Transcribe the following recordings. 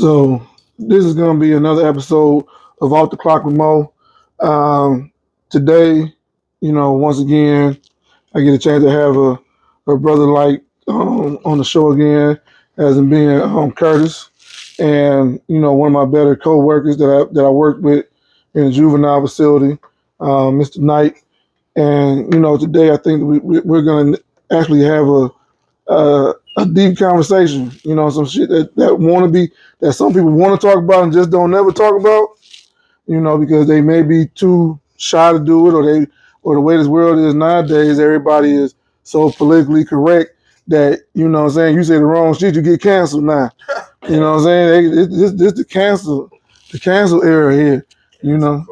So this is going to be another episode of Off the Clock with Mo. Today, once again, I get a chance to have a brother like on the show again, as in being Curtis, and one of my better co-workers that I worked with in the juvenile facility, Mr. Knight. And today I think we're going to actually have a deep conversation. Some shit that want to be that some people want to talk about and just don't never talk about. Because they may be too shy to do it, or the way this world is nowadays, everybody is so politically correct that what I'm saying, you say the wrong shit, you get canceled now. What I'm saying? This the cancel era here. Yeah.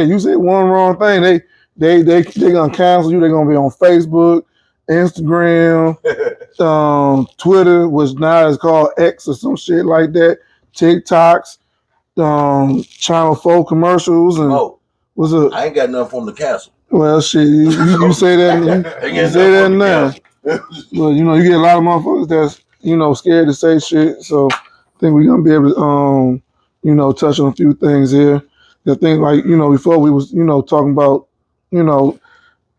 You say one wrong thing, they gonna cancel you. They're gonna be on Facebook, Instagram, Twitter, which now is called X or some shit like that. TikToks, Channel 4 commercials, and what's up? I ain't got nothing for them to cancel. Well, shit, you say that, you say that now. Well, you get a lot of motherfuckers that's scared to say shit. So I think we're gonna be able to touch on a few things here. The thing like before we was talking about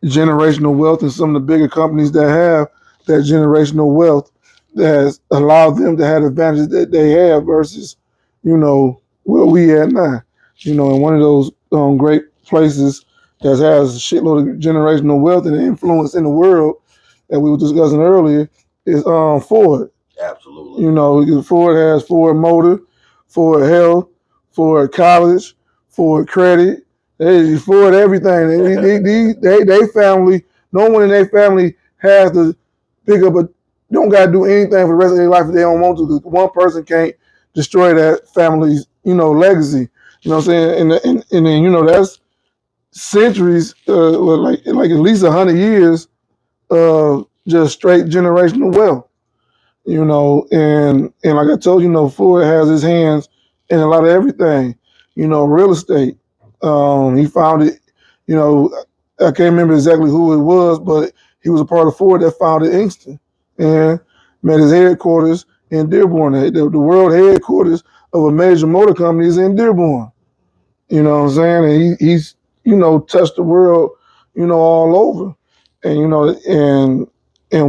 generational wealth and some of the bigger companies that have that generational wealth that has allowed them to have advantages that they have versus where we at now. And one of those great places that has a shitload of generational wealth and influence in the world that we were discussing earlier is Ford. Absolutely. Ford has Ford Motor, Ford Health, Ford College, Ford Credit. They Ford everything. They family. No one in their family has to pick up don't got to do anything for the rest of their life if they don't want to. Because one person can't destroy that family's legacy. You know what I'm saying? And then that's centuries, like at least 100 years of just straight generational wealth. And like I told Ford has his hands in a lot of everything. Real estate. He founded, I can't remember exactly who it was, but he was a part of Ford that founded Inkster and made his headquarters in Dearborn. The world headquarters of a major motor company is in Dearborn. You know what I'm saying? And he's touched the world, all over. And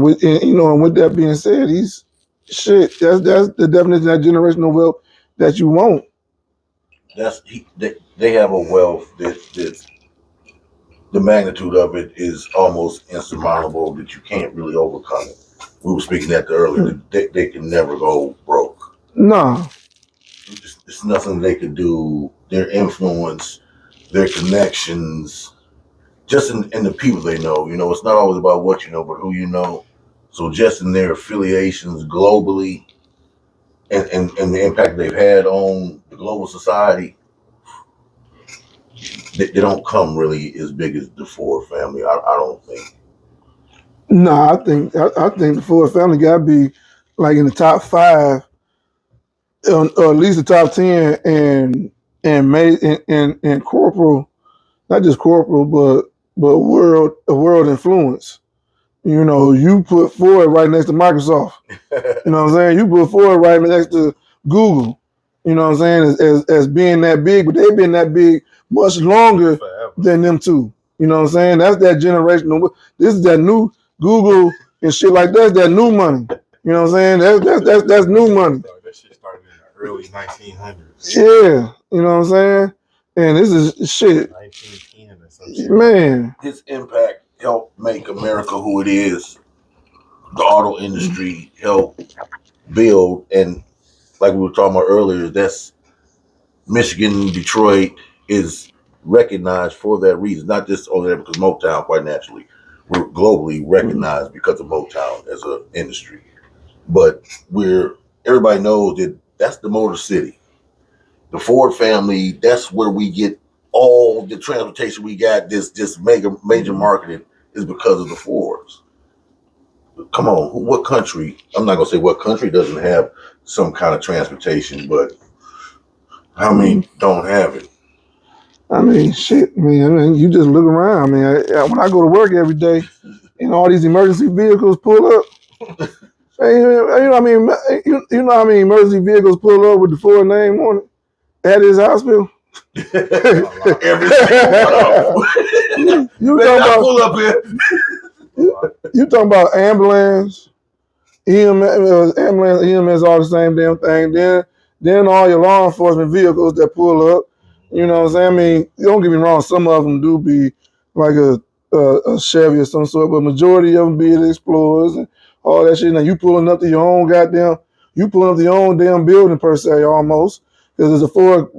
with that being said, he's shit. That's the definition of that generational wealth that you want. They have a wealth that the magnitude of it is almost insurmountable, that you can't really overcome it. We were speaking that earlier. They can never go broke. No. It's nothing they could do. Their influence, their connections, just in the people they know. It's not always about what you know, but who you know. So just in their affiliations globally and the impact they've had on the global society, they don't come really as big as the Ford family. I don't think. No, I think the Ford family got to be like in the top 5, or at least the top 10, and made in corporal, not just corporal, but world influence. You put Ford right next to Microsoft. You know what I'm saying? You put Ford right next to Google. You know what I'm saying? As being that big, but they've been that big much longer than them two. You know what I'm saying? That's that generational. This is that new Google and shit like that. That new money. You know what I'm saying? That's new money. That shit started in the early 1900s. Yeah, you know what I'm saying? And this is shit. 1910 or some shit. Man, his impact helped make America who it is. The auto industry helped build, and like we were talking about earlier, that's Michigan, Detroit is recognized for that reason, not just over there because Motown, quite naturally, we're globally recognized because of Motown as an industry. But everybody knows that that's the Motor City. The Ford family, that's where we get all the transportation we got. This major marketing is because of the Fords. Come on, what country? I'm not gonna say what country doesn't have some kind of transportation, but how many don't have it? I mean, shit, man. I mean, you just look around. I mean, when I go to work every day and all these emergency vehicles pull up, Hey, you know, I mean, you know how many emergency vehicles pull up with the Ford name on it at his hospital? Every single one of them. You Better talking not about pull up here. you talking about ambulance, ambulance, EMS, all the same damn thing. Then all your law enforcement vehicles that pull up. You know what I'm saying? I mean, don't get me wrong. Some of them do be like a Chevy or some sort, but majority of them be the Explorers and all that shit. Now you pulling up to your own you pulling up to your own damn building per se almost. Because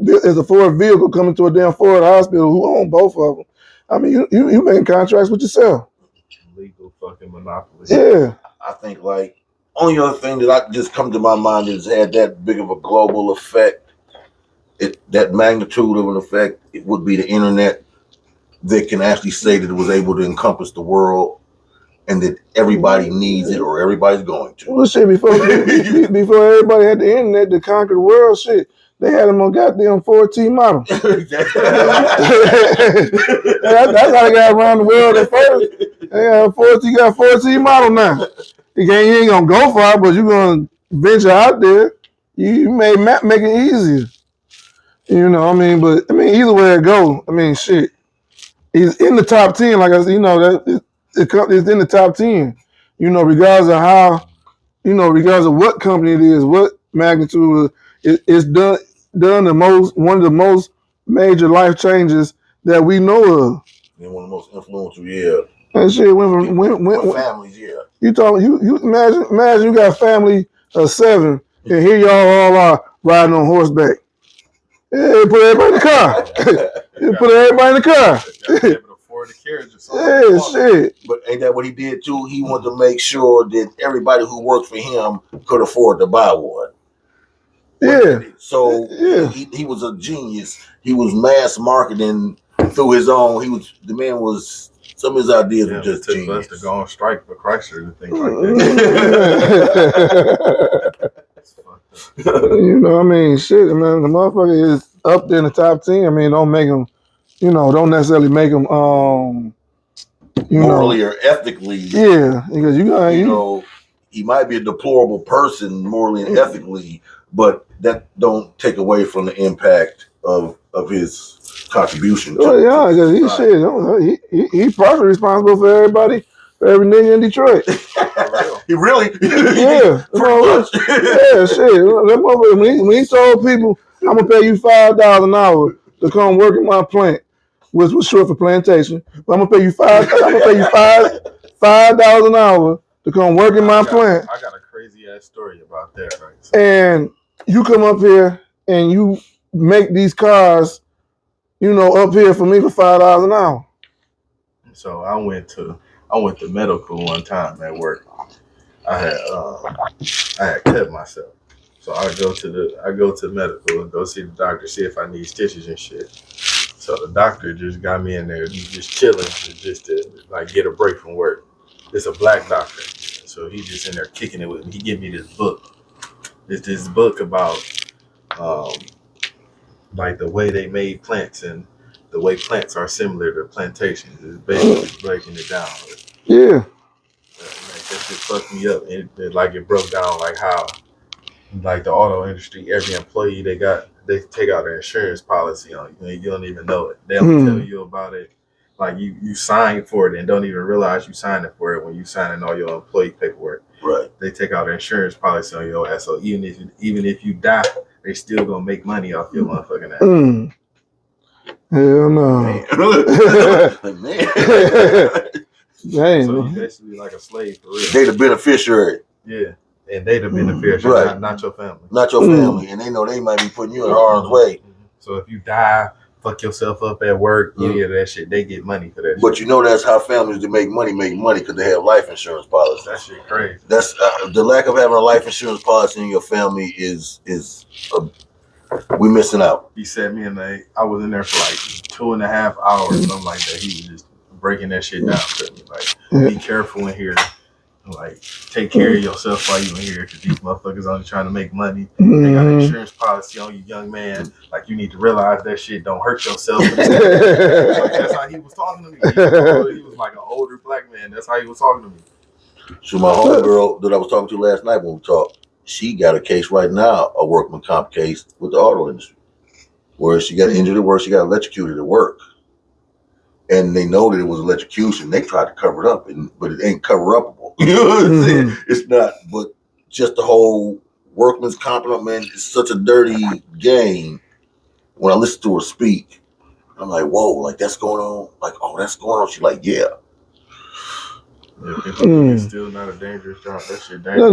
there's a Ford vehicle coming to a damn Ford hospital who own both of them. I mean, you making contracts with yourself. Legal fucking monopoly. Yeah. I think like only other thing that I just come to my mind is had that big of a global effect. That magnitude of an effect, it would be the internet that can actually say that it was able to encompass the world and that everybody needs it or everybody's going to. Well, shit, before everybody had the internet to conquer the world, shit, they had them on goddamn 4T model. That's how they got around the world at first. They got 4T model now. You ain't gonna go far, but you're gonna venture out there. You may make it easier. You know, I mean, but I mean, either way it go, I mean, shit, he's in the top 10. Like I said, you know, that it's in the top 10. You know, regardless of how, you know, regardless of what company it is, what magnitude it's done one of the most major life changes that we know of. And one of the most influential, yeah. And shit went from With families, yeah. You talking you imagine you got a family of 7 and here y'all all are riding on horseback. Yeah, put everybody in the car. Put everybody in the car. Able to afford the carriage or something. Yeah, shit. But ain't that what he did too? He wanted to make sure that everybody who worked for him could afford to buy one. Yeah. So yeah. He was a genius. He was mass marketing through his own. The man was. Some of his ideas were just genius. Us to go on strike for Chrysler and things like that. You know, I mean, shit, man, the motherfucker is up there in the top 10. I mean, don't make him, you know, don't necessarily make him, morally or ethically. Yeah, because you know, he might be a deplorable person morally and ethically, but that don't take away from the impact of his contribution. Well, yeah, because he's partially responsible for everybody, for every nigga in Detroit. He really? Yeah. Yeah, shit. That motherfucker, when he told people, I'm going to pay you $5 an hour to come work in my plant, which was short for plantation, but I'm going to pay you $5 an hour to come work in my plant. I got a crazy ass story about that, right? So, and you come up here and you make these cars, you know, up here for me for $5 an hour. So I went to medical one time at work. I had cut myself, so I go to medical and go see the doctor, see if I need stitches and shit. So the doctor just got me in there, just chilling, just to like get a break from work. It's a black doctor, so he just in there kicking it with me. He gave me this book. It's this book about like the way they made plants and the way plants are similar to plantations. It's basically breaking it down. Yeah. That just fucked me up. It broke down like how, like the auto industry, every employee they take out their insurance policy on you. You don't even know it. They don't tell you about it. Like you sign for it and don't even realize you signed for it when you signing all your employee paperwork. Right. They take out their insurance policy on your ass. So even if you die, they still gonna make money off your motherfucking ass. Hell no. Man. Dang. So you basically like a slave for real. They the beneficiary. Yeah. And they the beneficiary, right. not your family. Not your family. And they know they might be putting you in harm's way. So if you die, fuck yourself up at work, any of that shit, they get money for that shit. But you know that's how families that make money because they have life insurance policies. That shit crazy. That's the lack of having a life insurance policy in your family is we missing out. He said I was in there for like 2.5 hours, something like that. He was just breaking that shit down to me. Like, be careful in here. Like, take care of yourself while you in here because these motherfuckers only trying to make money. They got an insurance policy on you, young man. Like, you need to realize that shit don't hurt yourself. Like, that's how he was talking to me. He was like an older black man. That's how he was talking to me. So my homegirl that I was talking to last night when we talked, she got a case right now, a workman comp case with the auto industry, where she got injured at work, she got electrocuted at work, and they know that it was electrocution. They tried to cover it up, but it ain't cover upable. You know what I'm saying? It's not. But just the whole workman's comp, man, it's such a dirty game. When I listen to her speak, I'm like, whoa, like that's going on. Like, oh, that's going on. She's like, yeah. Yeah, people think it's still not a dangerous job. That shit dangerous.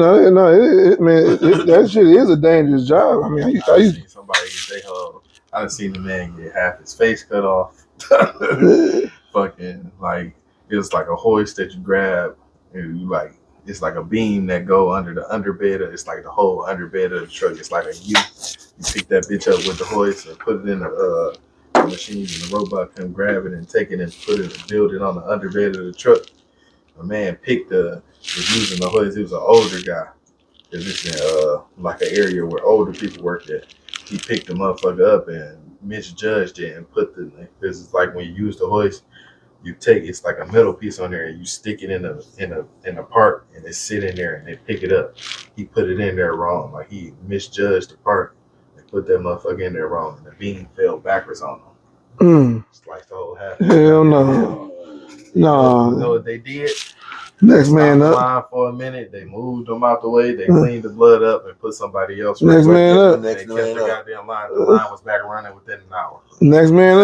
That shit is a dangerous job. I mean, I used seen somebody I done seen the man get half his face cut off. Fucking like it was like a hoist that you grab and you like it's like a beam that go under the underbed. It's like the whole underbed of the truck. It's like a U. You pick that bitch up with the hoist and put it in the machine, and the robot come grab it and take it and build it on the underbed of the truck. A man was using the hoist. He was an older guy. Cause it's in like an area where older people work at. He picked the motherfucker up and misjudged it and this is like when you use the hoist, it's like a metal piece on there and you stick it in a part and it sit in there and they pick it up. He put it in there wrong. Like he misjudged the part and put that motherfucker in there wrong and the beam fell backwards on him. Sliced the whole half. Hell no. No. You know what they did? Next man up. For a minute, they moved them out the way. They cleaned the blood up and put somebody else. Next man up. They kept the goddamn line. The line was back running within an hour. Next man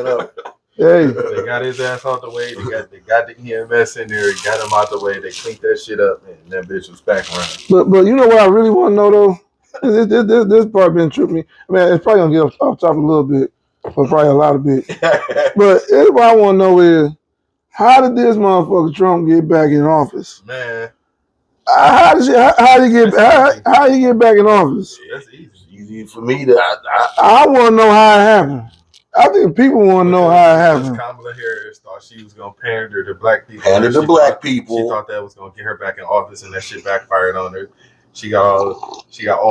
up. Hey. They got his ass out the way. They got the EMS in there. Got him out the way. They cleaned that shit up, and that bitch was back running. But you know what I really want to know though? This part been tripping me. I mean, it's probably gonna get off topic a little bit, or probably a lot of bit. But what I want to know is, how did this motherfucker Trump get back in office? Man, how you get back in office? Yeah, that's easy. Easy for me to. I want to know how it happened. I think people want to know how it happened. Kamala Harris thought she was gonna pander to black people. People. She thought that was gonna get her back in office, and that shit backfired on her. She got all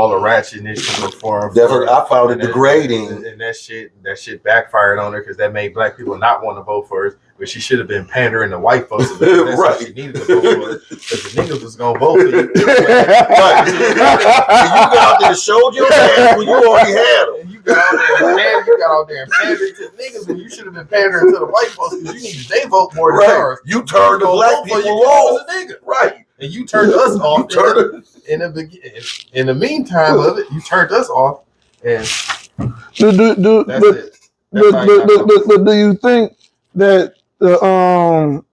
the ratchetness for her. I found it degrading, and that shit backfired on her because that made black people not want to vote for her. But she should have been pandering to white folks. That's right. She needed to vote for her because the niggas was gonna vote for you. Right. You got out there and showed your ass when you already had them. You got out there and pandered to the niggas when you should have been pandering to the white folks because you needed they vote more than ours. You turned the black people off. Right. And you turned us off. In the meantime of it, you turned us off, and that's it. But do you think that do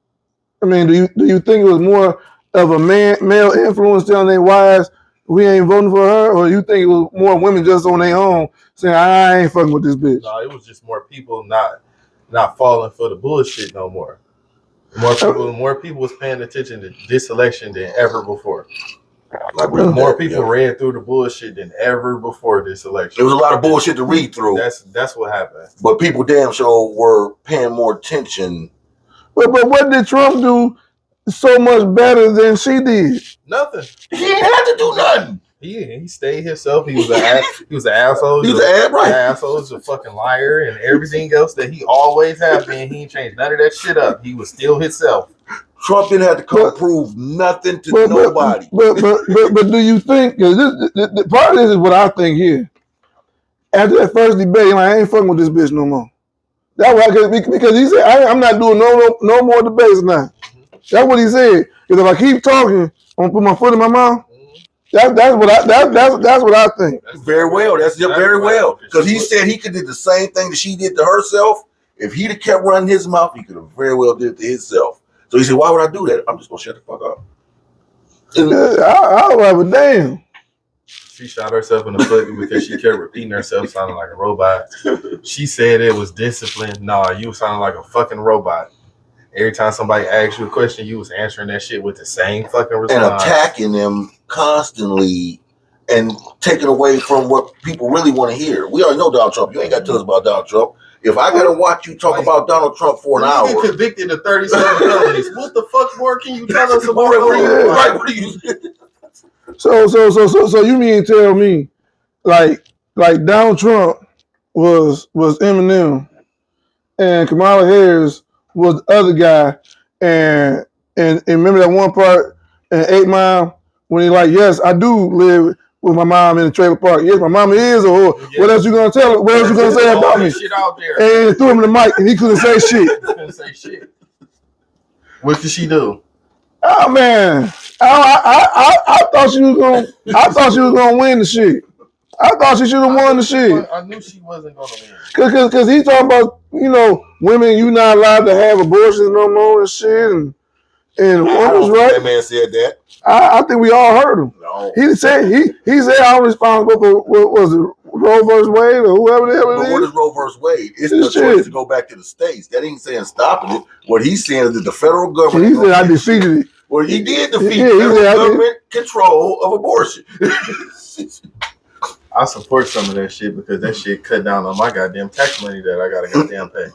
you think it was more of a male influence telling their wives we ain't voting for her, or you think it was more women just on their own saying I ain't fucking with this bitch? No, it was just more people not falling for the bullshit no more. More people was paying attention to this election than ever before. More people read through the bullshit than ever before this election. There was a lot of bullshit to read through. That's what happened. But people damn sure were paying more attention. But what did Trump do so much better than she did? Nothing. He didn't have to do nothing. He stayed himself. He was an asshole. He was an asshole. He's a fucking liar and everything else that he always has been. He ain't changed none of that shit up. He was still himself. Trump didn't have to come prove nothing to nobody. But do you think? This part of this is what I think here. After that first debate, I ain't fucking with this bitch no more. That's why, because he said I'm not doing no more debates now. That's what he said. Because if I keep talking, I'm gonna put my foot in my mouth. That's what I think. Very well. That's very well. Because he said he could do the same thing that she did to herself. If he'd have kept running his mouth, he could have very well did it to himself. So he said, "Why would I do that? I'm just gonna shut the fuck up." I was like, well, damn. She shot herself in the foot because she kept repeating herself, sounding like a robot. She said it was discipline. Nah, you sounding like a fucking robot. Every time somebody asked you a question, you was answering that shit with the same fucking response. And attacking them constantly and taking away from what people really want to hear. We already know Donald Trump. You ain't got to tell us about Donald Trump. If I got to watch you talk about Donald Trump for an hour. You get convicted of 37 felonies. What the fuck more can you tell us about? What are you? So you mean to tell me, like Donald Trump was Eminem, and Kamala Harris was the other guy, and remember that one part and 8 Mile when he like, yes, I do live with my mom in the trailer park. Yes, my mama is a whore. Yeah. What else you gonna tell her? What else you gonna say All about that me? shit out there. And threw him in the mic, and he couldn't say shit. Couldn't say shit. What did she do? Oh man, I thought she was gonna win the shit. I thought she should have won the shit. I knew she wasn't gonna win. Cause he talking about, you know, women, you not allowed to have abortions no more and shit, and I one don't was think right. that man said that. I think we all heard him. No. He said I'm responsible for what was it, Roe versus Wade or whoever the hell But it what is. is Roe versus Wade? It's This the choice shit. to go back to the states. That ain't saying stopping it. What he's saying is that the federal And government. he said I defeated it. Well, he did defeat Yeah, he federal said, I did. government control of abortion. I support some of that shit because that shit cut down on my goddamn tax money that I gotta goddamn pay.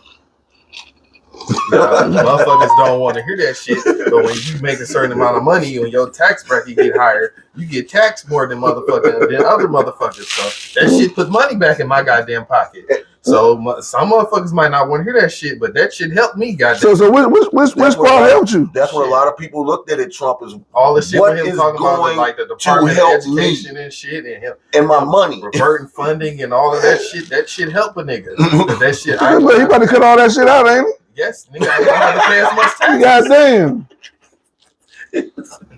Motherfuckers don't want to hear that shit, but when you make a certain amount of money and your tax bracket get higher, you get taxed more than motherfucking than other motherfuckers. So that shit puts money back in my goddamn pocket. So some motherfuckers might not want to hear that shit, but that shit helped me, goddamn. So which part helped you? That's what a lot of people looked at it. Trump is All the shit what with him is talking about going like the Department of help me? Education and shit, and him and my money. reverting funding and all of that shit. That shit help a nigga. But that shit, But he about to cut all that shit out, ain't yes, nigga, I ain't gonna have to pay as much he? tax. Goddamn.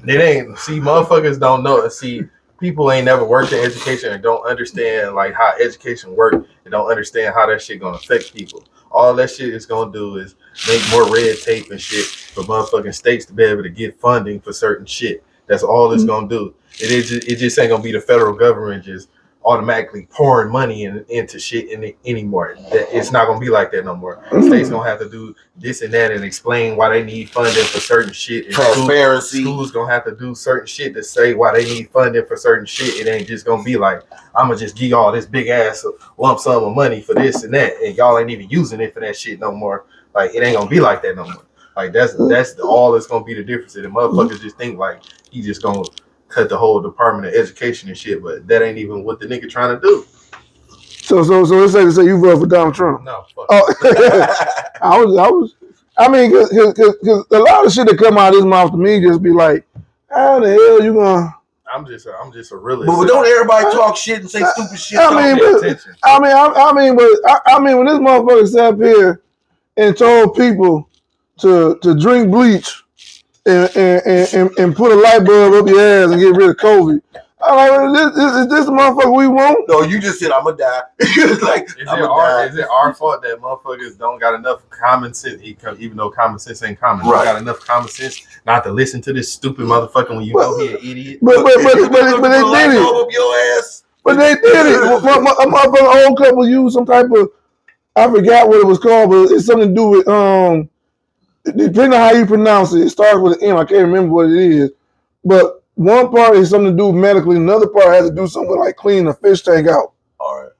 It ain't. See, motherfuckers don't know. See, people ain't never worked in education and don't understand like how education works and don't understand how that shit gonna affect people. All that shit is gonna do is make more red tape and shit for motherfucking states to be able to get funding for certain shit. That's all it's gonna do. It just ain't gonna be the federal government just automatically pouring money into shit anymore. It's not gonna be like that no more. States gonna have to do this and that and explain why they need funding for certain shit. And Transparency. schools gonna have to do certain shit to say why they need funding for certain shit. It ain't just gonna be like, I'm gonna just give y'all this big ass lump sum of money for this and that, and y'all ain't even using it for that shit no more. Like it ain't gonna be like that no more. Like that's all that's gonna be the difference. And the motherfuckers just think like he just gonna cut the whole Department of Education and shit, but that ain't even what the nigga trying to do. So let's say you voted for Donald Trump. No, fuck. Oh, I mean, cause a lot of shit that come out of his mouth to me just be like, how the hell you gonna? I'm just a realist. But don't everybody talk shit and say stupid shit? I mean, Pay but, attention. I mean, when this motherfucker sat up here and told people to drink bleach and put a light bulb up your ass and get rid of COVID, I'm like, is this the motherfucker we want? No, you just said I'm gonna die. Like, Is it our fault that motherfuckers don't got enough common sense? Even though common sense ain't common, Right. Don't got enough common sense not to listen to this stupid motherfucker when you know he an idiot. But they did it. Up your ass. But they did it. A motherfucker old couple used some type of, I forgot what it was called, but it's something to do with depending on how you pronounce it. It starts with an M. I can't remember what it is, but one part is something to do medically. Another part has to do something with like cleaning a fish tank out. All right.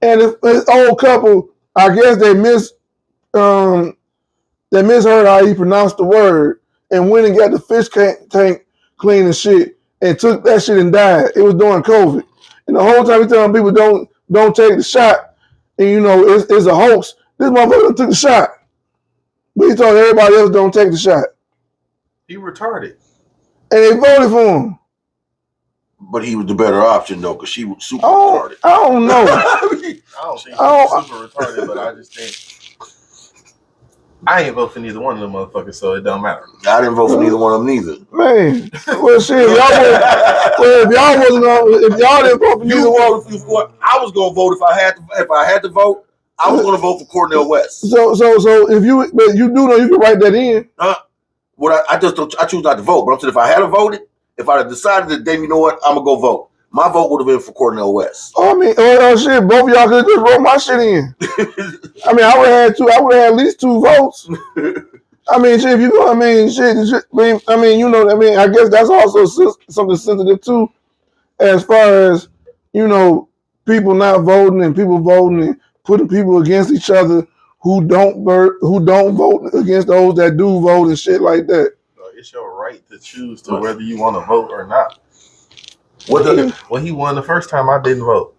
And this old couple, I guess they misheard how he pronounced the word and went and got the fish tank clean and shit and took that shit and died. It was during COVID. And the whole time he's telling people don't take the shot, and you know it's a hoax. This motherfucker took the shot, but he told everybody else don't take the shot, He retarded. and they voted for him. But he was the better option though, because she was super Oh, retarded. I don't know. I don't think Oh. he's super retarded, but I just think I ain't vote for neither one of them motherfuckers, so it don't matter. I didn't vote for neither one of them neither. Man, well, shit, if y'all didn't vote for You neither one. voted for what? I was gonna vote if I had to vote. I was gonna vote for Cornel West. So if you, but you do know you can write that in. What I choose not to vote. But I'm saying if I had voted, if I had decided that, then you know what, I'm gonna go vote. My vote would have been for Cornel West. Oh, I mean, shit, both of y'all could have just wrote my shit in. I mean, I would have had at least 2 votes. I mean, shit, if you go, I mean, you know, I mean, I guess that's also something sensitive too, as far as, you know, people not voting and people voting and putting people against each other who don't vote against those that do vote and shit like that. So it's your right to choose to whether you want to vote or not. What When he won the first time, I didn't vote.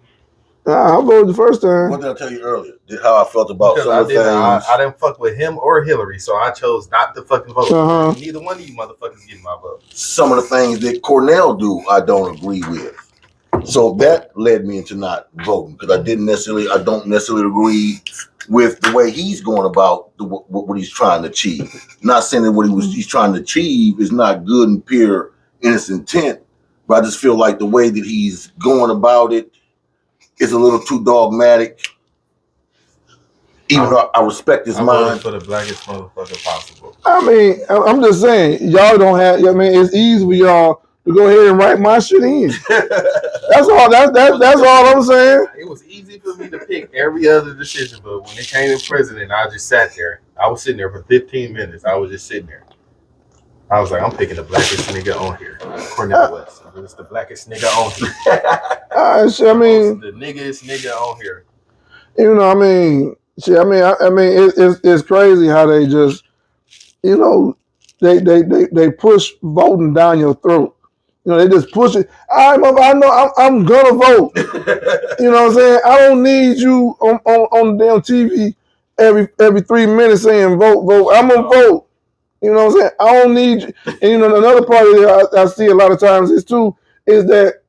I voted the first time. What did I tell you earlier? How I felt about Because some I of the didn't, things. I didn't fuck with him or Hillary, so I chose not to fucking vote. Uh-huh. Neither one of you motherfuckers get my vote. Some of the things that Cornell do, I don't agree with. So that led me into not voting because I don't necessarily agree with the way he's going about what he's trying to achieve. Not saying that what he's trying to achieve is not good and pure in its intent, but I just feel like the way that he's going about it is a little too dogmatic. Even though I respect his mind. For the blackest motherfucker possible. I mean, I'm just saying, y'all don't have. I mean, it's easy for y'all to go ahead and write my shit in. That's all. That's all I'm saying. It was easy for me to pick every other decision, but when it came to president, I just sat there. I was sitting there for 15 minutes. I was just sitting there. I was like, I'm picking the blackest nigga on here. Cornel West. It was the blackest nigga on here. Shit, I mean, the niggas nigga on here. You know, I mean, shit. I mean, it's crazy how they just, you know, they push voting down your throat. You know, they just push it. I know I'm gonna vote. You know what I'm saying? I don't need you on the damn TV every 3 minutes saying vote. I'm gonna vote. You know what I'm saying? I don't need you. And you know, another part of it I see a lot of times is that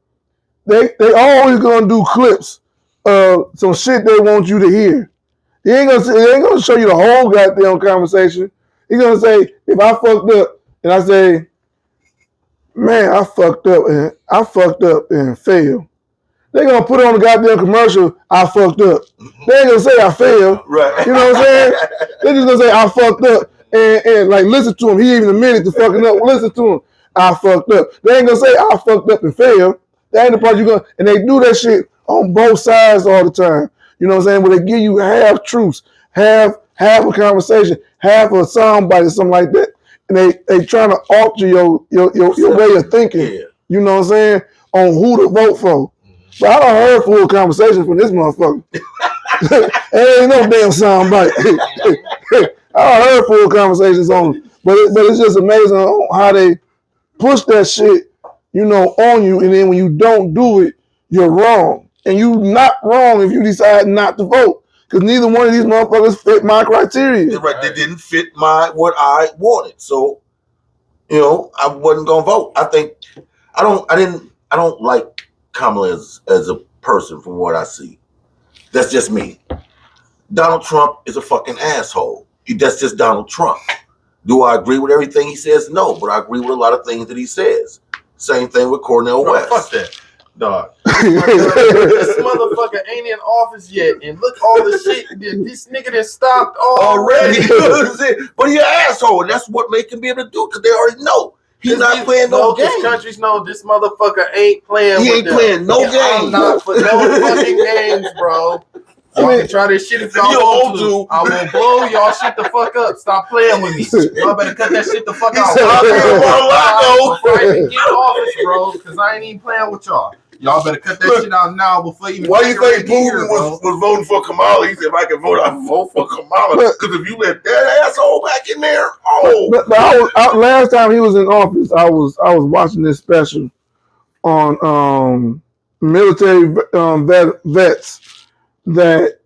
they always gonna do clips of some shit they want you to hear. He ain't gonna show you the whole goddamn conversation. He's gonna say, if I fucked up and I say, man, I fucked up and failed. They're gonna put on the goddamn commercial, I fucked up. They ain't gonna say I failed. Right. You know what I'm saying? They're just gonna say I fucked up and like listen to him. He even admitted to fucking up. Listen to him. I fucked up. They ain't gonna say I fucked up and failed. That ain't the part you're gonna, and they do that shit on both sides all the time. You know what I'm saying? Where they give you half truths, half a conversation, half a soundbite or something like that. And they trying to alter your way of thinking. Yeah. You know what I'm saying? On who to vote for. But I done heard full conversation from this motherfucker. Ain't no damn soundbite. I heard full conversations on it. But it's just amazing how they push that shit, you know, on you, and then when you don't do it, you're wrong. And you not wrong if you decide not to vote. Because neither one of these motherfuckers fit my criteria. Right. They didn't fit what I wanted. So, you know, I wasn't gonna vote. I don't like Kamala as a person from what I see. That's just me. Donald Trump is a fucking asshole. That's just Donald Trump. Do I agree with everything he says? No, but I agree with a lot of things that he says. Same thing with Cornel West. Fuck that. Dog. This motherfucker ain't in office yet, and look all the shit this nigga done stopped already. But he's an asshole, and that's what make him be able to do, because they already know he's not playing no games. Countries know this motherfucker ain't playing. He ain't playing no games. I'm not for no fucking games, bro. Y'all can try this shit if y'all want to. I will blow y'all shit the fuck up. Stop playing with me. Y'all better cut that shit the fuck out. Before I even get in office, bro, because I ain't even playing with y'all. Y'all better cut that shit out now before even. Why do you think Putin was voting for Kamala? He said, if I can vote, I'll vote for Kamala. Because if you let that asshole back in there, But last time he was in office, I was watching this special on military vets that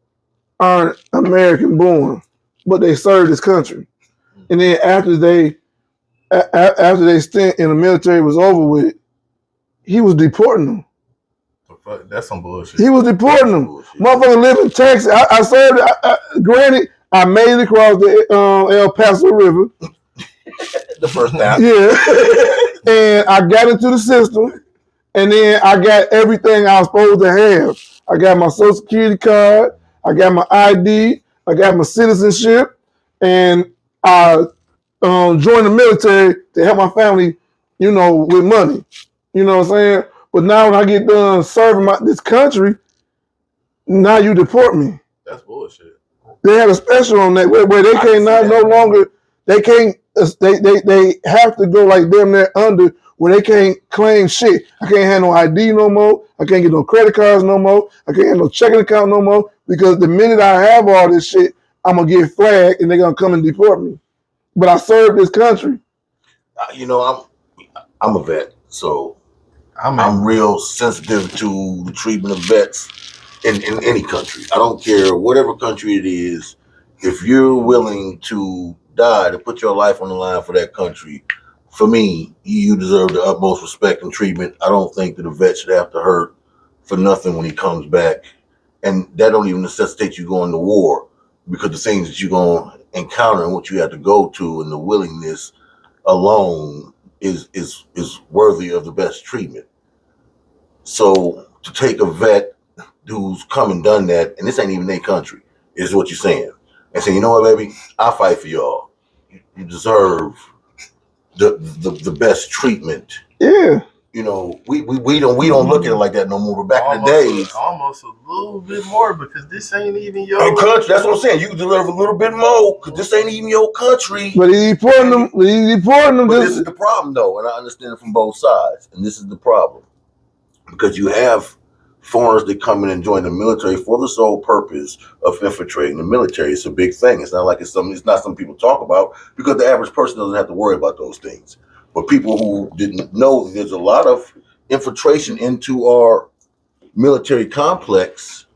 aren't American born, but they served this country. And then after they stint in the military was over with, he was deporting them. That's some bullshit. He was deporting them. Motherfucker live in Texas. I served. Granted, I made it across the El Paso River. The first time. Yeah. And I got into the system. And then I got everything I was supposed to have. I got my Social Security card. I got my ID. I got my citizenship. And I joined the military to help my family, you know, with money. You know what I'm saying? But now when I get done serving this country, now you deport me. That's bullshit. They had a special on that where they can't no longer, they can't, they have to go like them there under where they can't claim shit. I can't have no ID no more. I can't get no credit cards no more. I can't have no checking account no more, because the minute I have all this shit, I'm going to get flagged and they're going to come and deport me. But I served this country. You know, I'm a vet, so I'm real sensitive to the treatment of vets in any country. I don't care whatever country it is. If you're willing to die to put your life on the line for that country, for me, you deserve the utmost respect and treatment. I don't think that a vet should have to hurt for nothing when he comes back, and that don't even necessitate you going to war, because the things that you're going to encounter and what you have to go to and the willingness alone is worthy of the best treatment. So to take a vet who's come and done that, and this ain't even their country, is what you're saying, and say, you know what, baby, I'll fight for y'all. You deserve the best treatment. Yeah. You know, we don't look at it like that no more. But back in the days, almost a little bit more, because this ain't even your country. That's what I'm saying. You deserve a little bit more because this ain't even your country. But he's deporting them. But this is the problem, though, and I understand it from both sides. And this is the problem, because you have foreigners that come in and join the military for the sole purpose of infiltrating the military. It's a big thing. It's not like it's not something people talk about, because the average person doesn't have to worry about those things. But people who didn't know that there's a lot of infiltration into our military complex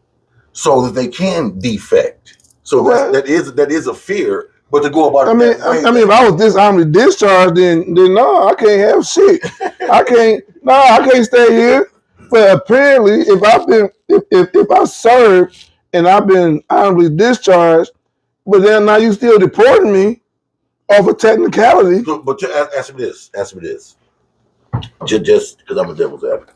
so that they can defect. So that is a fear. But to go about it if I was dishonorably discharged, then no, I can't have shit. I can't stay here. But apparently, if I served and I've been honorably discharged, but then now you still deporting me off a technicality. But answer me this. Just because I'm a devil's advocate.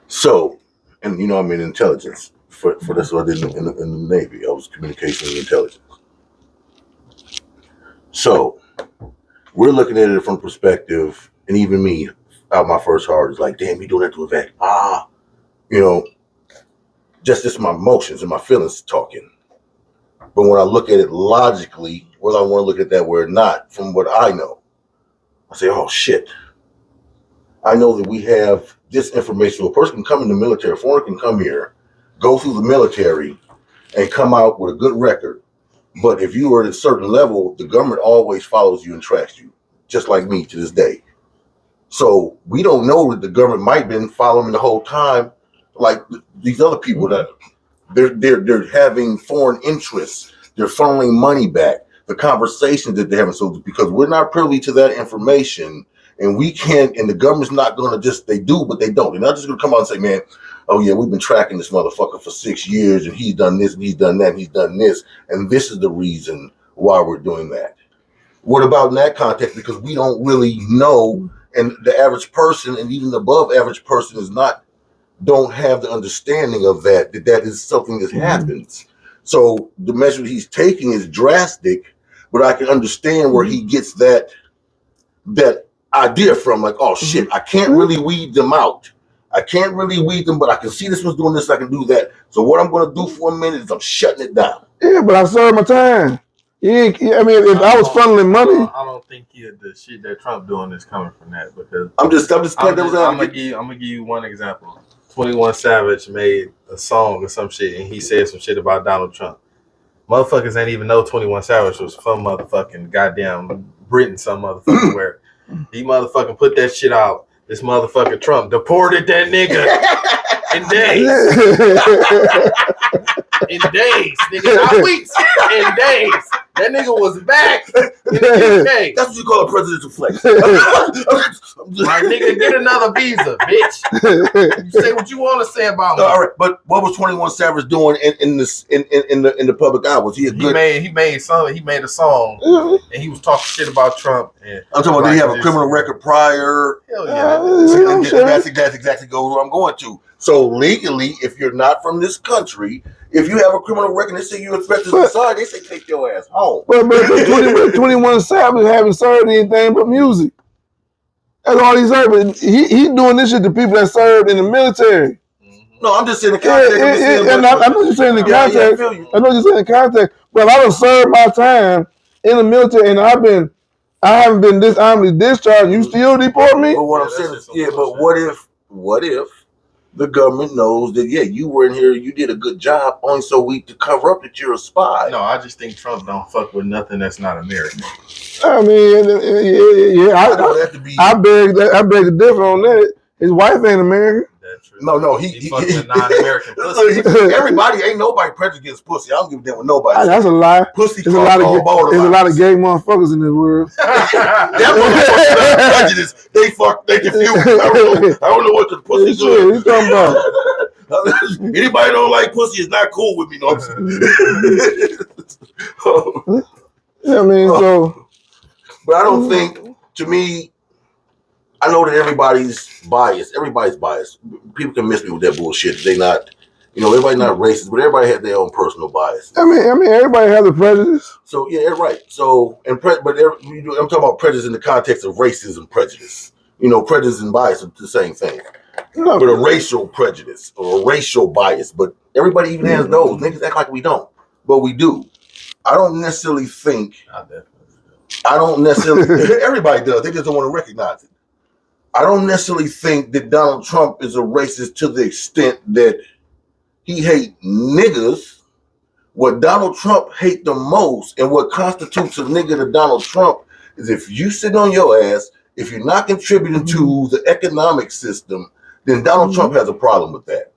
So, and you know, I'm in intelligence. For this, what I did in the Navy. I was communication and intelligence. So, we're looking at it from perspective, and even me, out my first heart, is like, damn, you doing that to a vet. You know, just my emotions and my feelings talking. But when I look at it logically, whether I want to look at that way or not, from what I know, I say, oh shit. I know that we have this information. A person can come in the military, a foreigner can come here, go through the military, and come out with a good record. But if you are at a certain level, the government always follows you and tracks you, just like me to this day. So we don't know that the government might have been following the whole time, like these other people that they're having foreign interests. They're funneling money back. The conversations that they're having. So because we're not privy to that information, and we can't, and the government's not going to they do, but they don't. They're not just going to come out and say, man, oh yeah, we've been tracking this motherfucker for 6 years, and he's done this, and he's done that, and he's done this, and this is the reason why we're doing that. What about in that context? Because we don't really know, and the average person, and even the above average person, don't have the understanding of that is something that happens. So the measure he's taking is drastic, but I can understand where he gets that idea from, like, oh shit, I can't really weed them out. I can't really weed them, but I can see this one's doing this, I can do that. So what I'm going to do for a minute is I'm shutting it down. Yeah, but I served my time. If I was funneling money, I don't think the shit that Trump doing is coming from that, because I'm gonna give you one example. 21 Savage made a song or some shit, and he said some shit about Donald Trump. Motherfuckers ain't even know 21 Savage was from motherfucking goddamn Britain, some motherfucker where he motherfucking put that shit out. This motherfucker Trump deported that nigga in days. In days, nigga, not weeks. In days. That nigga was back in the UK. That's what you call a presidential flex. My nigga, get another visa, bitch. You say what you want to say about me. All right, but what was 21 Savage doing in the public eye? Was he a good? He made a song, and he was talking shit about Trump. And I'm talking about, did he have a criminal record prior? Hell yeah. That's exactly where I'm going to. So legally, if you're not from this country, if you have a criminal record, they say you're a threat to society, they say take your ass home. But 21 Savage haven't served anything but music. That's all he's served. But he doing this shit to people that served in the military. No, I'm just saying the context. I know you're saying the context. I know you're saying the context. But I done served my time in the military, and I haven't been dishonorably discharged. You still deport me? But what I'm saying is, but what if the government knows that, yeah, you were in here, you did a good job, only so we to cover up that you're a spy? No, I just think Trump don't fuck with nothing that's not American. I mean, I beg the difference on that. His wife ain't American. that true. No, He fucking a non-American pussy. Look, everybody ain't nobody prejudiced against pussy. I don't give a damn what nobody. That's a lie. Pussy There's a lot of borderlines. there's a lot of gay motherfuckers in this world. That motherfucker not prejudice. They confused. I don't know what the pussy is. What you talking about? Anybody don't like pussy is not cool with me. No, I'm saying. Yeah, I mean, so. But I don't think, to me, I know that everybody's biased. Everybody's biased. People can miss me with that bullshit. They not, everybody's not racist, but everybody has their own personal bias. I mean, everybody has a prejudice. So yeah, right. So I'm talking about prejudice in the context of racism prejudice. Prejudice and bias are the same thing. No, But a racial prejudice or a racial bias. But everybody even has those. Niggas act like we don't, but we do. I don't necessarily think. Everybody does. They just don't want to recognize it. I don't necessarily think that Donald Trump is a racist to the extent that he hate niggas. What Donald Trump hate the most and what constitutes a nigga to Donald Trump is if you sit on your ass, if you're not contributing to the economic system, then Donald Trump has a problem with that.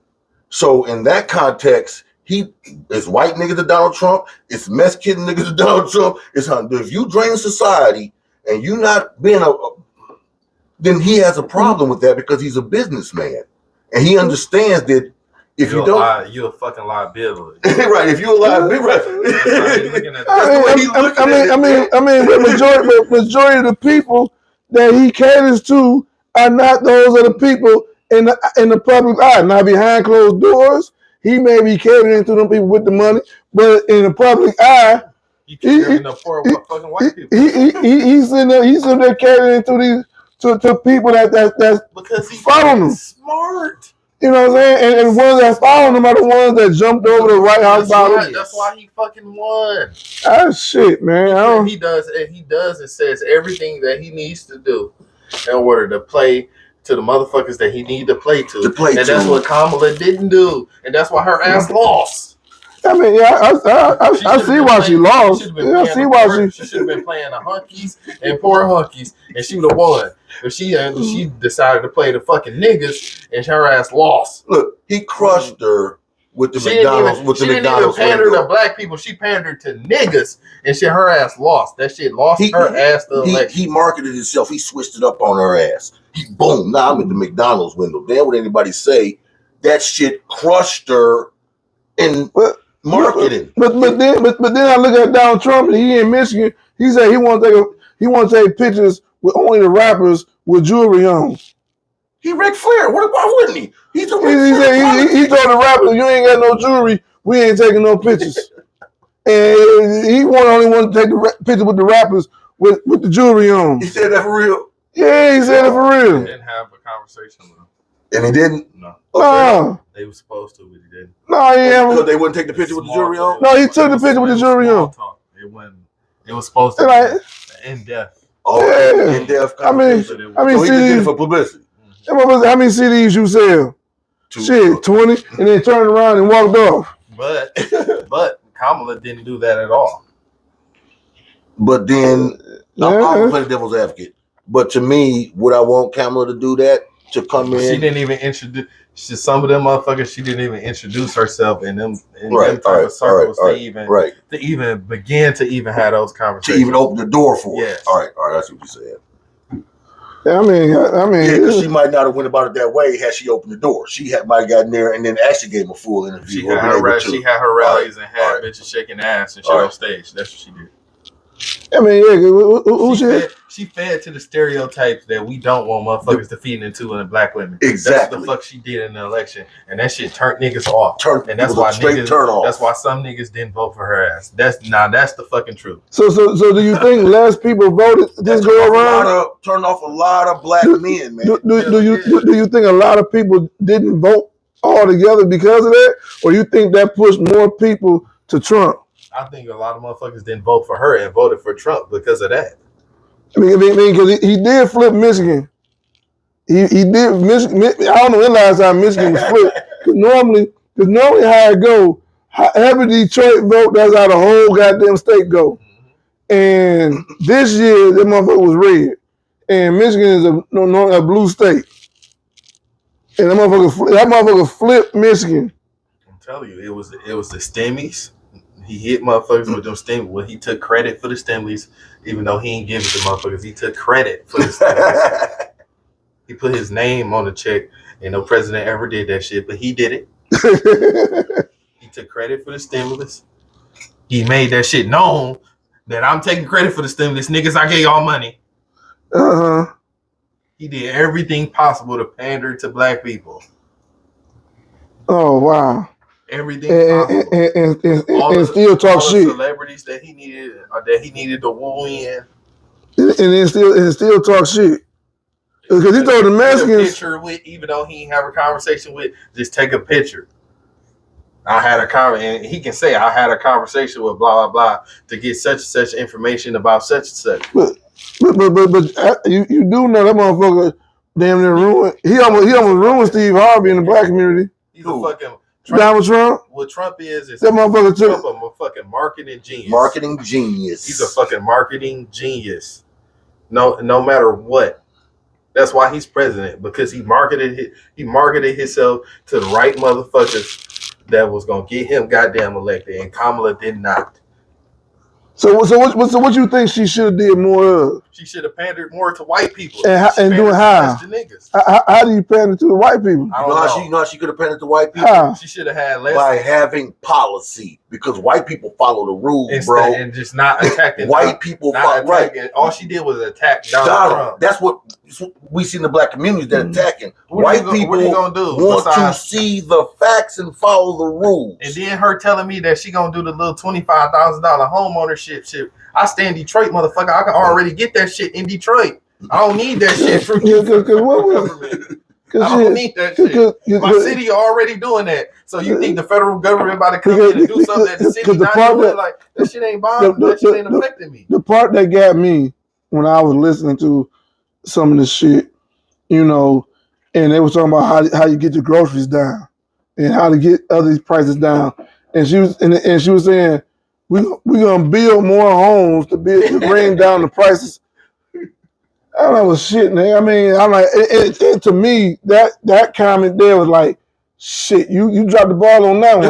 So in that context, it's white niggas to Donald Trump, it's Mexican niggas to Donald Trump, if you drain society and you not being then he has a problem with that because he's a businessman. And he understands that if you don't, you're a fucking liability. Right, if you're a liability, right. I mean, the majority of the people that he caters to are not those of the people in the public eye. Now, behind closed doors, he may be catering to them people with the money, but in the public eye, he's sitting there catering to these to people that because he follow him. Smart. You know what I'm saying? And ones that follow him are the ones that jumped over the White House bottom. That's why he fucking won. That's shit, man. He does and says everything that he needs to do in order to play to the motherfuckers that he need to play to. That's what Kamala didn't do. And that's why her ass lost. I mean, yeah, I see why she lost. I see why she should have been playing the hunkies and poor hunkies, and she would have won. But she decided to play the fucking niggas, and her ass lost. Look, he crushed her with the McDonald's. She didn't even pander to black people. She pandered to niggas, and her ass lost. That shit lost her ass the election. He marketed himself. He switched it up on her ass. Boom. Now I'm in the McDonald's window. Damn, what anybody say? That shit crushed her in marketing. But then I look at Donald Trump, and he in Michigan. He said he want to take pictures with only the rappers with jewelry on. He Ric Flair. Why wouldn't he? He told the rappers, you ain't got no jewelry, we ain't taking no pictures. And he only want to take the picture with the rappers with the jewelry on. He said that for real? Yeah, he said it for real. He didn't have a conversation with him. And he didn't? No. No. They were supposed to, but he didn't. No, he didn't. Because they wouldn't take the picture with the jewelry on? No, he took the picture with the jewelry on. It was supposed to be in depth. Oh, yeah. In depth conversation. I mean, so he did it for publicity. How many CDs you sell? Shit, 20, and then turned around and walked off. But Kamala didn't do that at all. But then, I'm going to play the devil's advocate. But to me, would I want Kamala to do that? To come in? She didn't even introduce. Some of them motherfuckers, she didn't even introduce herself in them type of circles to even begin to even have those conversations. To even open the door for it. Yes. All right, that's what you said. Yeah, I mean, yeah, because she might not have went about it that way had she opened the door. She might have gotten there and then actually gave him a full interview. She had her rallies and had bitches shaking ass and shit on stage. That's what she did. I mean, yeah, she fed to the stereotypes that we don't want motherfuckers to feed into in black women. Exactly. That's what the fuck she did in the election, and that shit turned niggas off. And that's why That's why some niggas didn't vote for her ass. That's the fucking truth. So do you think less people voted this go around? Turned off a lot of black men, man. Do you think a lot of people didn't vote altogether because of that, or you think that pushed more people to Trump? I think a lot of motherfuckers didn't vote for her and voted for Trump because of that. I mean, because he did flip Michigan. He did Michigan. I don't know when last time Michigan was flipped. Because normally how it go, however Detroit vote, that's how the whole goddamn state go. And this year, that motherfucker was red. And Michigan is a blue state. And that motherfucker flipped Michigan. I'm telling you, it was the stimmies. He hit motherfuckers with them stimmies. Well, he took credit for the stimmies, even though he ain't give it to motherfuckers. He took credit for the stimmies. He put his name on the check, and no president ever did that shit, but he did it. He took credit for the stimulus. He made that shit known that I'm taking credit for the stimulus. Niggas, I gave y'all money. Uh-huh. He did everything possible to pander to black people. Oh, wow. Everything possible. And still talk shit. Celebrities that he needed to woo in. And still talk shit. Because he told the Mexicans. Picture with, even though he ain't have a conversation with, just take a picture. I had a and he can say I had a conversation with blah blah blah to get such and such information about such and such. But you do know that motherfucker damn near ruined. He almost ruined Steve Harvey in the black community. He's a fucking Donald Trump. What Trump is that motherfucker Trump a fucking marketing genius. Marketing genius. He's a fucking marketing genius. No matter what. That's why he's president, because he marketed himself to the right motherfuckers that was gonna get him goddamn elected, and Kamala did not. So what you think she should have did more of? She should have pandered more to white people. And doing how? How do you pander to the white people? I don't know. You know how she could have pandered to white people? How? She should have had less by having policy, because white people follow the rules, bro. And just not attacking white people. Right. All she did was attack Donald Trump. That's what we see in the black community that attacking. White people what are you gonna do want to see the facts and follow the rules. And then her telling me that she gonna do the little $25,000 home ownership shit. I stay in Detroit, motherfucker. I can already get that shit in Detroit. I don't need that shit from the government. I don't need that shit. My city already doing that. So you think the federal government about to come in and do something that the city not doing? Like, that shit ain't bothering me. That shit ain't affecting me. The part that got me when I was listening to some of this shit, you know, and they were talking about how you get your groceries down and how to get other prices down. And she was saying, we're gonna build more homes to bring down the prices. I don't know shit, man. I mean, I'm like, to me, that comment there was like, shit, you dropped the ball on that one.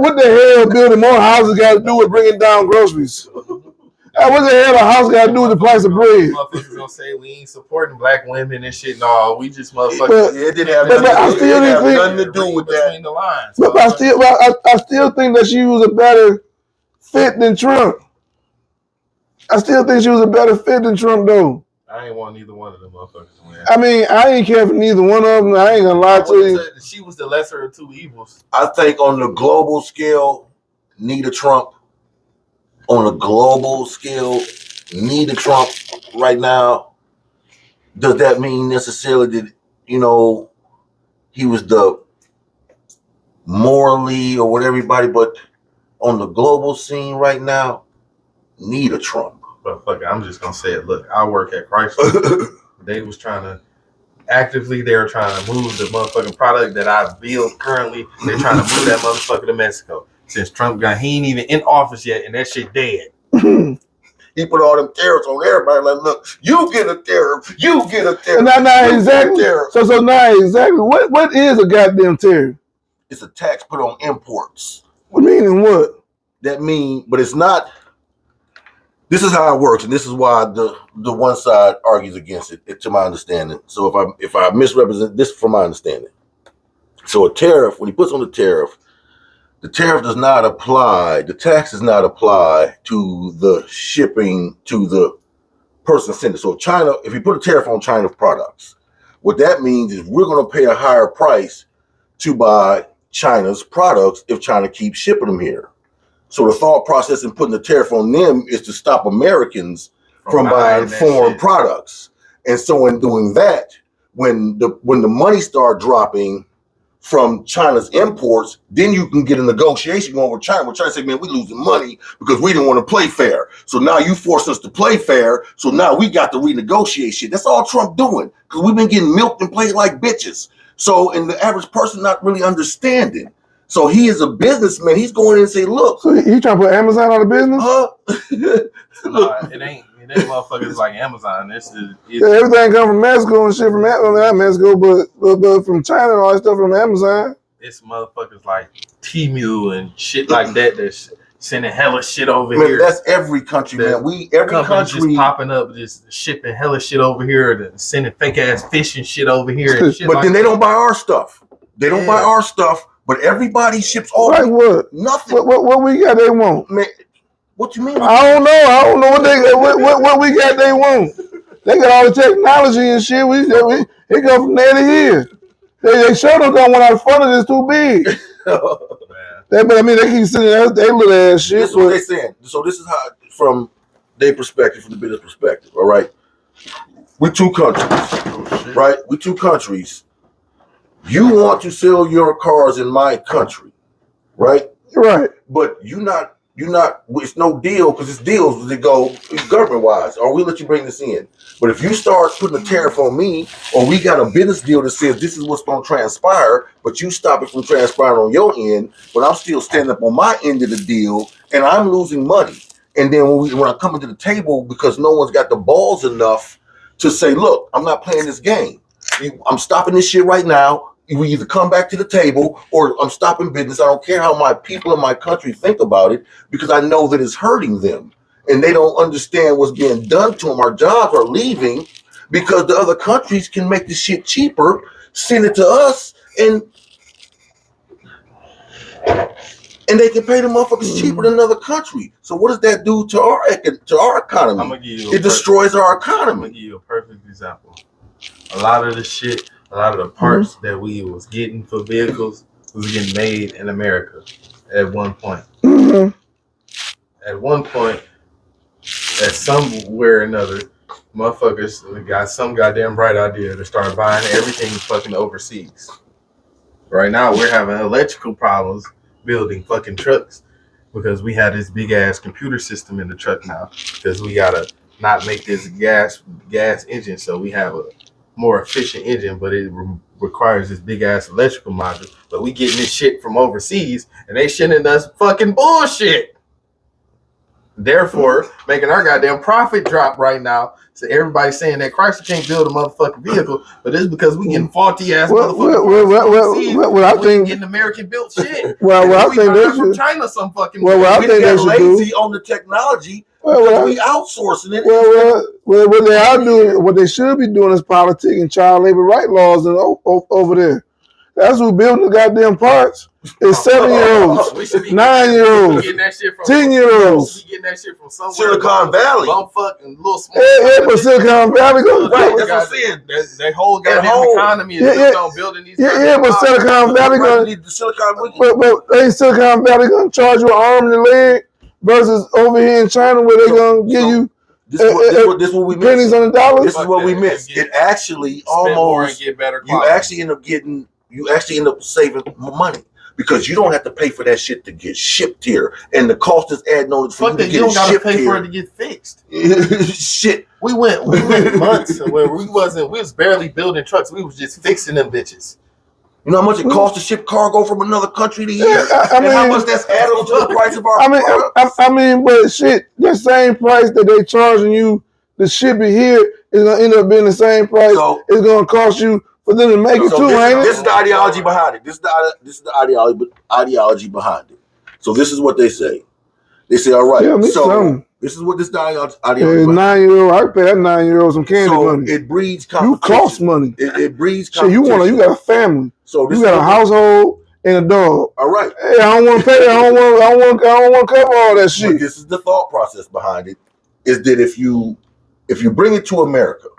What the hell building more houses got to do with bringing down groceries? What the hell a house got to do with the price of bread? Motherfuckers gonna say we ain't supporting black women and shit. No, we just motherfuckers. It didn't have nothing to do with that. The lines. But I still think that she was a better fit than Trump. I still think she was a better fit than Trump, though. I ain't want neither one of them motherfuckers to win. I mean, I ain't care for neither one of them. I ain't gonna lie to you. She was the lesser of two evils. I think on the global scale, neither Trump. On a global scale, neither Trump right now. Does that mean necessarily that, you know, he was the morally or what everybody, but on the global scene right now, neither Trump. But fuck it, I'm just gonna say it. Look, I work at Chrysler. They were trying to move the motherfucking product that I build currently. They're trying to move that motherfucker to Mexico. Since Trump he ain't even in office yet, and that shit dead. He put all them tariffs on everybody. Like, look, you get a tariff. You get a tariff. Now exactly. So now exactly. What is a goddamn tariff? It's a tax put on imports. What meaning what? That mean, but it's not. This is how it works, and this is why the one side argues against it, to my understanding. So if I misrepresent this, from my understanding, so a tariff, when he puts on the tariff does not apply. The tax does not apply to the shipping to the person sending. So China, if you put a tariff on China products, what that means is we're going to pay a higher price to buy China's products if China keeps shipping them here. So the thought process in putting the tariff on them is to stop Americans from buying foreign products. And so in doing that, when the money start dropping from China's imports, then you can get a negotiation going with China. Where China say, man, we losing money because we didn't want to play fair. So now you force us to play fair. So now we got to renegotiate shit. That's all Trump doing, because we've been getting milked and played like bitches. So, and the average person not really understanding. So he is a businessman. He's going in and say, look. So he trying to put Amazon out of business? No, it ain't. It ain't motherfuckers like Amazon. Yeah, everything come from Mexico and shit from not Mexico, but from China and all that stuff from Amazon. It's motherfuckers like Temu and shit like that that's sending hella shit over Man, here. that's every country, man. Every Companies country just popping up, just shipping hella shit over here, and sending fake ass fish and shit over here. And shit but like then they that. don't buy our stuff. They don't buy our stuff, but everybody ships all Like what? nothing. What we got? They want. Man, what you mean? I don't know what they what we got. They want. They got all the technology and shit. It go from there to here. They sure don't want our front of this too big. But I mean, they keep sending us they little ass shit. This is what they saying. So this is how, from their perspective, from the business perspective. All right, we two countries, right? We two countries. You want to sell your cars in my country, right? Right. But you're not. It's no deal because it's deals that go government wise. Or we let you bring this in. But if you start putting a tariff on me, or we got a business deal that says this is what's going to transpire, but you stop it from transpiring on your end, but I'm still standing up on my end of the deal, and I'm losing money. And then when I come into the table, because no one's got the balls enough to say, look, I'm not playing this game. I'm stopping this shit right now. We either come back to the table or I'm stopping business. I don't care how my people in my country think about it, because I know that it's hurting them and they don't understand what's being done to them. Our jobs are leaving because the other countries can make the shit cheaper, send it to us, and they can pay the motherfuckers cheaper than another country. So what does that do to our economy? I'm gonna give you it destroys our I'm gonna economy. give you a perfect example. A lot of the shit, a lot of the parts that we was getting for vehicles was getting made in America at one point. At one point, at somewhere or another, motherfuckers got some goddamn bright idea to start buying everything fucking overseas. Right now, we're having electrical problems building fucking trucks because we have this big ass computer system in the truck now, because we gotta not make this gas engine, so we have a more efficient engine, but it requires this big ass electrical module. But we getting this shit from overseas, and they sending us fucking bullshit. Therefore, making our goddamn profit drop right now. So everybody's saying that Chrysler can't build a motherfucking vehicle, but it's because we getting faulty ass motherfucking Well, I think getting American built shit. Well, I think they from should. China some fucking. Well, I We think they got should do. lazy on the technology. Well, We outsourcing it. what they are doing, what they should be doing is politic and child labor right laws and over there. That's who building the goddamn parts. It's 7-year-olds, 9-year-olds, 10-year-olds. Getting that shit from somewhere. Silicon Valley. Some fucking little small. Yeah, but Silicon Valley goes. Right, that's what I'm saying. That whole goddamn home. economy is built on building these. Yeah, but Silicon Valley going. But ain't Silicon Valley going to charge you an arm and a leg versus over here in China where they going to give you This what we pennies miss. on the dollars? This is what we miss. It actually almost get better. you actually end up saving money. Because you don't have to pay for that shit to get shipped here, and the cost is adding on for you to you get don't gotta shipped pay here. for it to get fixed. Shit, we went months where we was barely building trucks. We was just fixing them bitches. you know how much it costs to ship cargo from another country to here, I and how mean- much that's added on to the price of our products. I mean, but shit, the same price that they charging you to ship it here is gonna end up being the same price. So- it's gonna cost you for them to make it too, ain't this it? is the ideology behind it. This is the ideology behind it. So this is what they say. They say, all right. Yeah, me So something. this is what this ideology. Yeah, behind 9-year-old, I pay that 9-year-old some it. candy So money. it breeds You competition. cost money. It breeds Shit, you competition. got a family. So this You got is a household and a dog. all right. Hey, I don't want to pay. I don't want to cover all that But shit. this is the thought process behind it, is that if you bring it to America,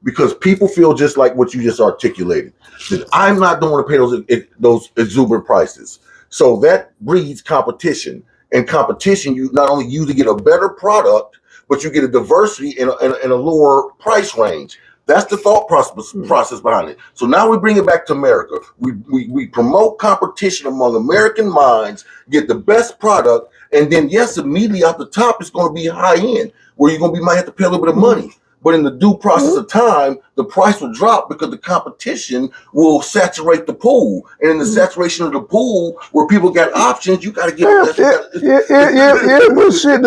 because people feel just like what you just articulated, that I'm not going to pay those exuberant prices. So that breeds competition, and competition, you not only usually get a better product, but you get a diversity in a lower price range. That's the thought process behind it. So now we bring it back to America. We promote competition among American minds, get the best product, and then yes, immediately off the top, it's going to be high end, where you're going to might have to pay a little bit of money. But in the due process of time, the price will drop because the competition will saturate the pool. And in the saturation of the pool, where people got options, you got to give. Yeah. But shit,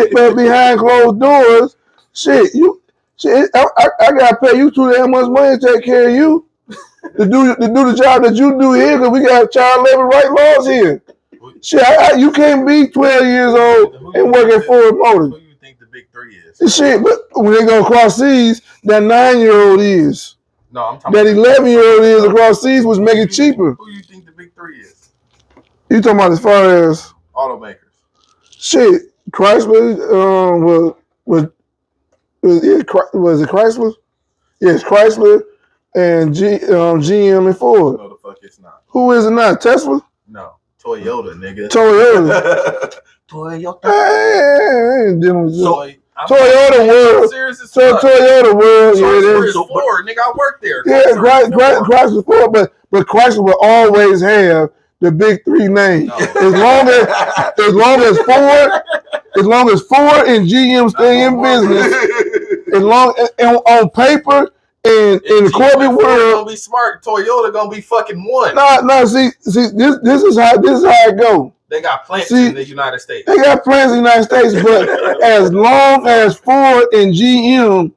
but behind closed doors, shit, I gotta pay you too damn much money to take care of you to do the job that you do here because we got child labor right laws here. Shit, you can't be 12 years old and work at Ford Motors. Who you think the big three is? Shit, but when they go across seas, that 9-year-old is. No, I'm talking That about 11-year-old is across seas, which make it cheaper. Who you think the big three is? You talking about as far as Automakers. shit? Chrysler was it Chrysler? Yes, Chrysler and GM and Ford. No, the fuck it's not. Who is it not? Tesla? No, Toyota, nigga. Toyota. Toyota. I ain't dealing with Toyota World. Toyota World. Chrysler is Ford, nigga. I work there. Yeah, Chrysler Ford, but Chrysler will always have the big three names. No. As long as Ford and GM stay in business, as long on paper and in the corporate world, gonna be smart. Toyota gonna be fucking one. No. See, this is how it go. They got plants in the United States. They got plants in the United States, but as long as Ford and GM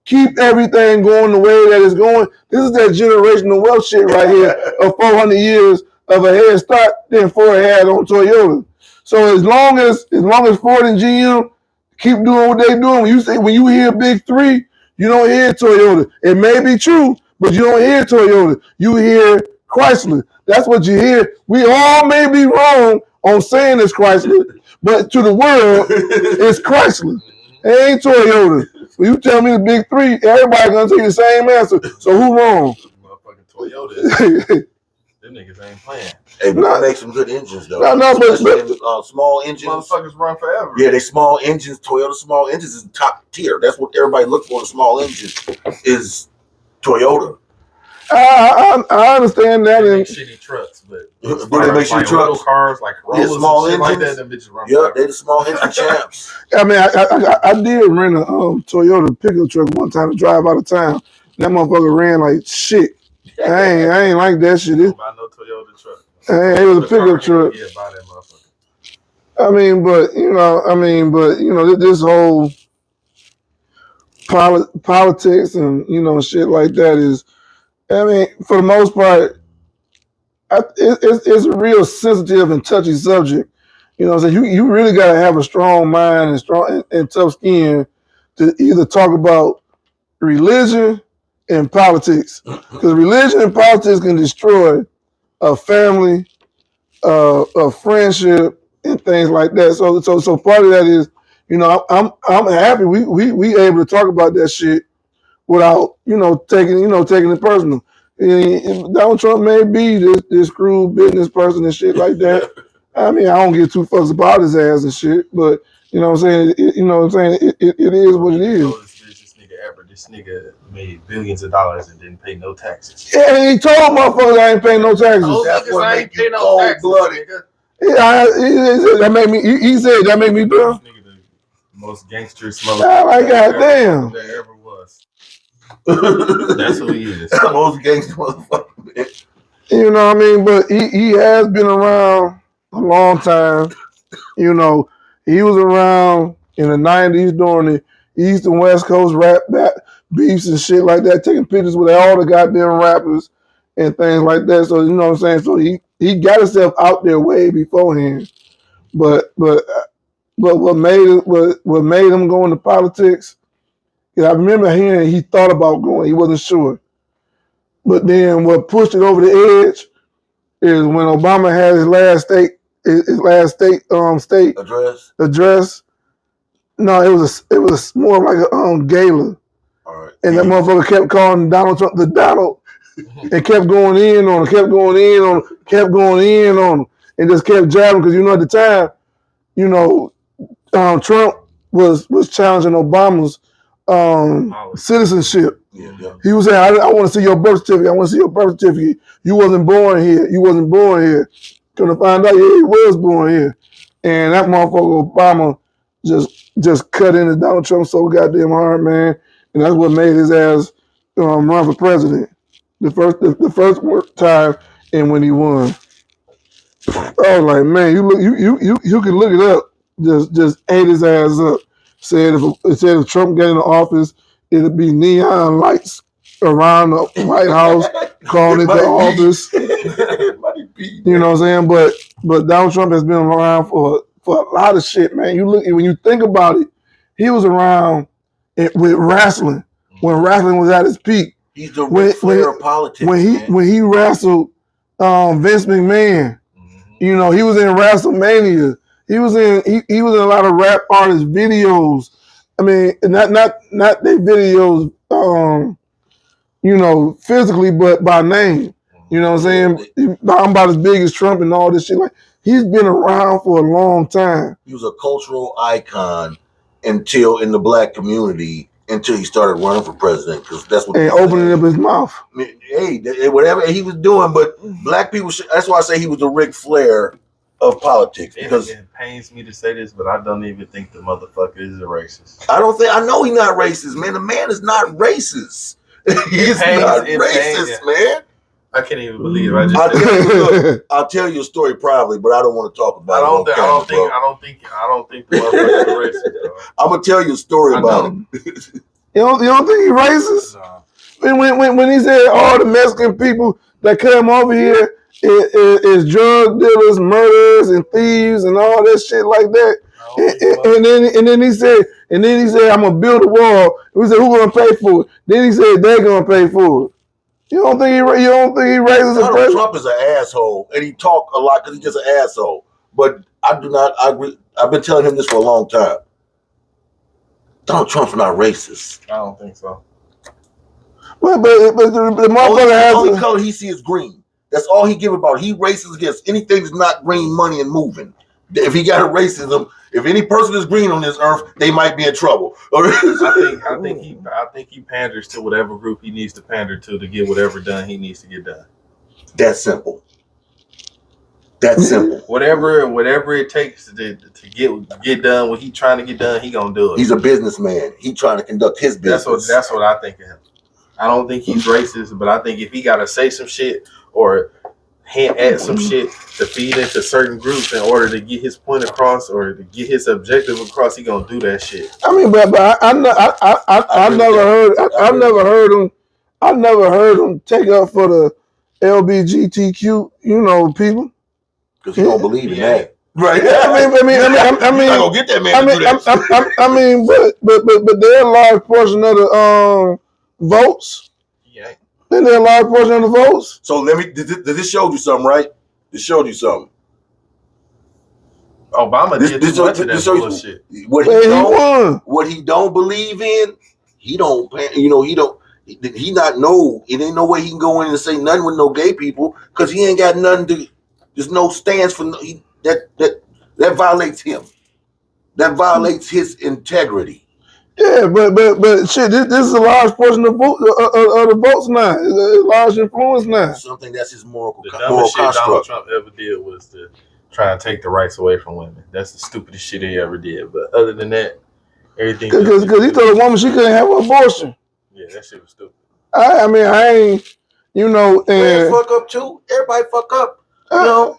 keep everything going the way that it's going, this is that generational wealth shit right here of 400 years of a head start than Ford had on Toyota. So as long as Ford and GM keep doing what they're doing, when you hear big three, you don't hear Toyota. It may be true, but you don't hear Toyota. You hear Chrysler. That's what you hear. We all may be wrong on saying it's Chrysler, but to the world, it's Chrysler. It ain't Toyota. When you tell me the big three, everybody gonna take the same answer. So who wrong? Motherfucking Toyota. Them niggas ain't playing. Hey, but they make some good engines though. But small engines. Motherfuckers run forever. Yeah, they small engines. Toyota small engines is top tier. That's what everybody look for. In small engines is Toyota. I understand that. They make shitty trucks, but they make shitty trucks. Cars like Corollas, small engines like that. Them bitches run. Yeah, they the small engine champs. I mean, I did rent a Toyota pickup truck one time to drive out of town. That motherfucker ran like shit. I ain't like that shit. I know Toyota truck. It was a pickup truck. Yeah, buy that motherfucker. I mean, but this whole politics and shit like that is, I mean, for the most part, it's a real sensitive and touchy subject. You know what I'm saying? You really got to have a strong mind and strong and tough skin to either talk about religion and politics, because religion and politics can destroy a family, a friendship, and things like that. So part of that is, I'm happy we able to talk about that shit without taking it personal. Donald Trump may be this cruel business person and shit like that. I mean, I don't give two fucks about his ass and shit, but you know what I'm saying? It is what it is. This nigga made billions of dollars and didn't pay no taxes. Yeah, and he told motherfuckers I ain't paying no taxes. That's what I ain't paying no taxes, nigga. Yeah, that made me. He said that made me do. This nigga the most gangster smoke. Like goddamn. There ever was. That's who he is. The most gangster motherfucker. You know what I mean? But he has been around a long time. He was around in the 90s during the East and West Coast rap beefs and shit like that, taking pictures with all the goddamn rappers and things like that. So you know what I'm saying? So he got himself out there way beforehand. But what made him go into politics? I remember hearing he thought about going. He wasn't sure. But then what pushed it over the edge is when Obama had his last state address. No, it was more like a gala. All right. And that motherfucker kept calling Donald Trump the Donald and kept going in on him, and just kept jabbing because at the time, Trump was challenging Obama's citizenship. Yeah. He was saying, I want to see your birth certificate. You wasn't born here. Gonna find out, yeah, he was born here. And that motherfucker Obama just cut into Donald Trump so goddamn hard, man. And that's what made his ass run for president. The first time and when he won. I was like, man, you can look it up. Just ate his ass up. Said if Trump got in the office, it'd be neon lights around the White House, calling it the office. You know what I'm saying? But Donald Trump has been around for a lot of shit, man. When you think about it, he was around with wrestling when wrestling was at its peak. He's the Ric Flair of politics. When he wrestled Vince McMahon. You know, he was in WrestleMania. He was in a lot of rap artist videos. I mean, not their videos, you know, physically, but by name. You know what I'm saying? I'm about as big as Trump and all this shit. Like, he's been around for a long time. He was a cultural icon in the black community until he started running for president, because that's what. And opening up his mouth. Hey, whatever he was doing, but black people. That's why I say he was the Ric Flair of politics. Because it pains me to say this, but I don't even think the motherfucker is a racist. I know he's not racist, man. The man is not racist. He's not racist, man. I can't even believe it. I'll tell you a story probably, but I don't want to talk about it. I don't think the motherfucker is racist, bro. I'm gonna tell you a story about it. You don't think he's racist? No. When he said all the Mexican people that come over here is drug dealers, murderers, and thieves, and all that shit like that. And then he said, I'm gonna build a wall. We said, who gonna pay for it? Then he said, they're gonna pay for it. You don't think he raises a president? Trump is an asshole, and he talk a lot because he's just an asshole. But I do not agree. I've been telling him this for a long time. Donald Trump's not racist. I don't think so. But the motherfucker has only color he sees is green. That's all he give about. He racist against anything that's not green, money, and moving. If he got a racism, if any person is green on this earth, they might be in trouble. I think he panders to whatever group he needs to pander to get whatever done he needs to get done. That's simple. That's simple. Whatever it takes to get done what he trying to get done, he gonna do it. He's a businessman. He trying to conduct his business. That's what I think of him. I don't think he's racist, but I think if he gotta say some shit or hint at some shit to feed into certain groups in order to get his point across or to get his objective across, he gonna do that shit. I mean, but I've never heard him take up for the LGBTQ, you know, people. Because he don't believe in that. Right. I mean, I'm not gonna get that man to do that. I mean, but they're a large portion of the votes. Yeah. Then they're a large portion of the votes. So this showed you something, right? This showed you something. Obama did too much of that bullshit. What he don't believe in, he don't. He not know. It ain't no way he can go in and say nothing with no gay people because he ain't got nothing to. There's no stance for that violates him. That violates his integrity. Yeah, but shit, this is a large portion of the votes now. It's a large influence now. Something that's his moral construct. The dumbest shit Donald Trump ever did was to try and take the rights away from women. That's the stupidest shit he ever did. But other than that, everything. Because he told a woman she couldn't have an abortion. Yeah, that shit was stupid. I mean, I ain't, you know, and fuck up too. Everybody fuck up. I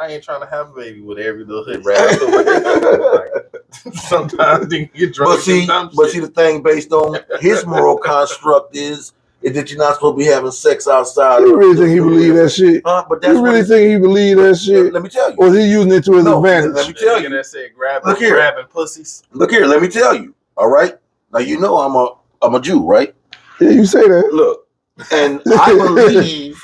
ain't trying to have a baby with every little hood rat. Sometimes they get drunk. But see, the thing based on his moral construct is that you're not supposed to be having sex outside. You really think he believe that shit? But that's you really think he believe that shit? Let me tell you. Or is he using it to his advantage? Let me tell you. That said grabbing pussies. Look here, let me tell you. All right. Now you know I'm a Jew, right? Yeah, you say that. Look, and I believe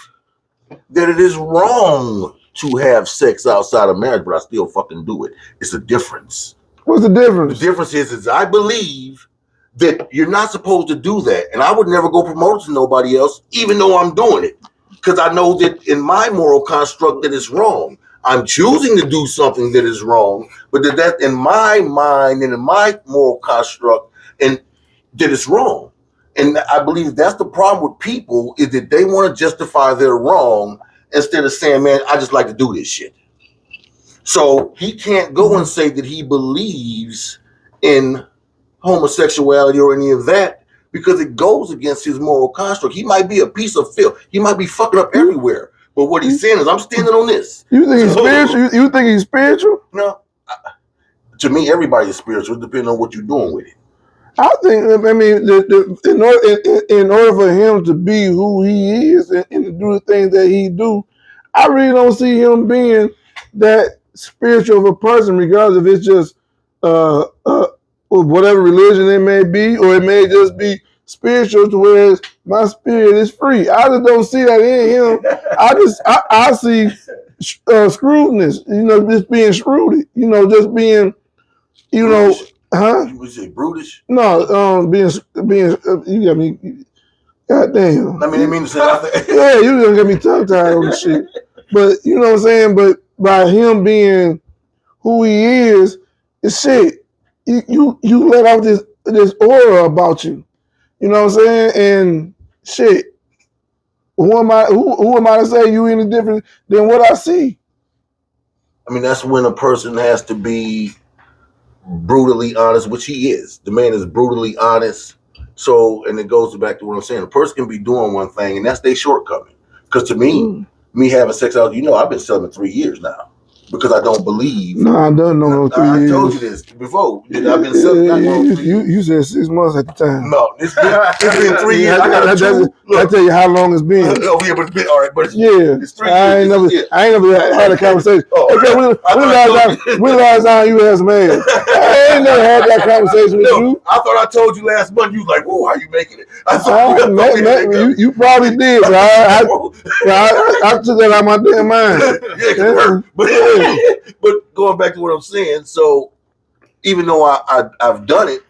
that it is wrong to have sex outside of marriage, but I still fucking do it. It's a difference. What's the difference? The difference is I believe that you're not supposed to do that, and I would never go promote it to nobody else, even though I'm doing it, because I know that in my moral construct that it's wrong. I'm choosing to do something that is wrong, but that in my mind and in my moral construct, and that it's wrong. And I believe that's the problem with people is that they want to justify their wrong instead of saying, man, I just like to do this shit. So he can't go and say that he believes in homosexuality or any of that because it goes against his moral construct. He might be a piece of filth. He might be fucking up everywhere. But what he's saying is, I'm standing on this. You think he's spiritual? You think he's spiritual? No. To me, everybody is spiritual, depending on what you're doing with it. I think, I mean, in order for him to be who he is and to do the things that he do, I really don't see him being that spiritual of a person, regardless if it's just whatever religion it may be, or it may just be spiritual to where my spirit is free. I just don't see that in him. I see shrewdness, just being shrewd, just being, Brutish. huh? You would say brutish? No, being, you got me, goddamn. I mean, it means to say nothing. Yeah, you gonna get me tongue tied on this shit. But you know what I'm saying? But by him being who he is, it's shit. You let out this aura about you. You know what I'm saying? And shit. Who am I to say you any different than what I see? I mean, that's when a person has to be brutally honest, which he is. The man is brutally honest. So, and it goes back to what I'm saying. A person can be doing one thing, and that's their shortcoming. Because to me, me having sex out, I've been celibate 3 years now. Because I don't believe. No, I don't know. 3 years. I told you this before. I've been celibate. You said 6 months at the time. No, it's been 3 years. I tell you how long it's been. Oh yeah, but it's been all right. But it's 3 years. I ain't never had a conversation. Okay, when last time you had some ass? I ain't never had that conversation with you. I thought I told you last month. You was like, "Whoa, how you making it?" You probably did. So I took that out of my damn mind. Yeah, but going back to what I'm saying, so even though I've done it,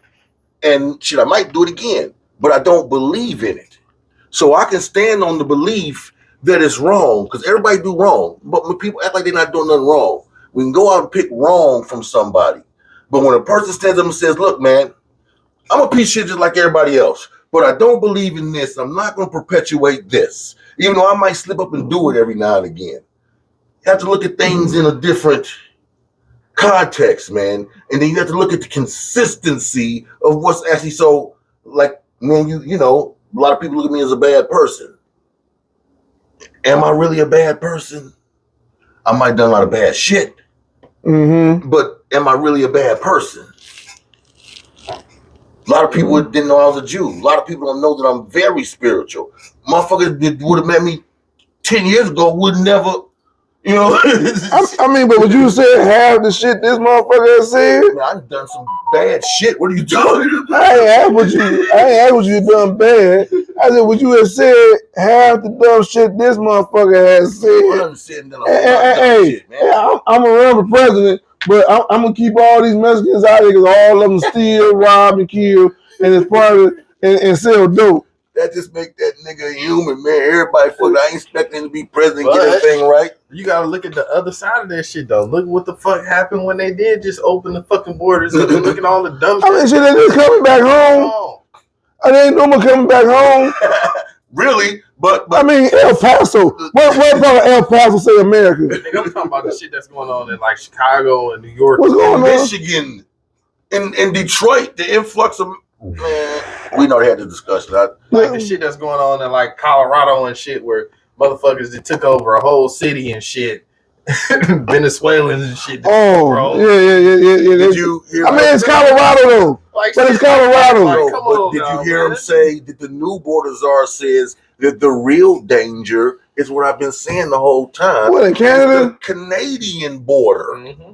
and shit, I might do it again, but I don't believe in it. So I can stand on the belief that it's wrong, because everybody do wrong. But when people act like they're not doing nothing wrong, we can go out and pick wrong from somebody. But when a person stands up and says, "Look, man, I'm a piece of shit just like everybody else, but I don't believe in this. I'm not going to perpetuate this, even though I might slip up and do it every now and again." You have to look at things in a different context, man. And then you have to look at the consistency of what's actually so, like, man, a lot of people look at me as a bad person. Am I really a bad person? I might have done a lot of bad shit. Mm-hmm. But am I really a bad person? A lot of people didn't know I was a Jew. A lot of people don't know that I'm very spiritual. Motherfuckers would have met me 10 years ago, would never... I mean, but would you say half the shit this motherfucker has said? Man, I've done some bad shit. What are you doing? I ain't asked what you done bad. I said, would you have said half the dumb shit this motherfucker has said? Hey, I'm gonna run for president, but I'm gonna keep all these Mexicans out here because all of them steal, rob, and kill, and it's part of and sell dope. That just make that nigga human, man. Everybody fuck. I ain't expecting him to be president and get everything right. You gotta look at the other side of that shit, though. Look what the fuck happened when they did just open the fucking borders up and look at all the dumb shit. I mean, shit, they just coming back home. They ain't no more coming back home. Really? But I mean, El Paso. What part of El Paso say America? Nigga, I'm talking about the shit that's going on in like Chicago and New York. What's going on? Michigan, in Detroit, the influx of... Man, we know they had the discussion. Like the shit that's going on in like Colorado and shit, where motherfuckers that took over a whole city and shit, Venezuelans and shit. Oh, yeah. Did you hear? I mean, it's Colorado though, but it's Colorado. But did you hear him say that the new border czar says that the real danger is what I've been saying the whole time? What, in Canada? The Canadian border. Mm-hmm.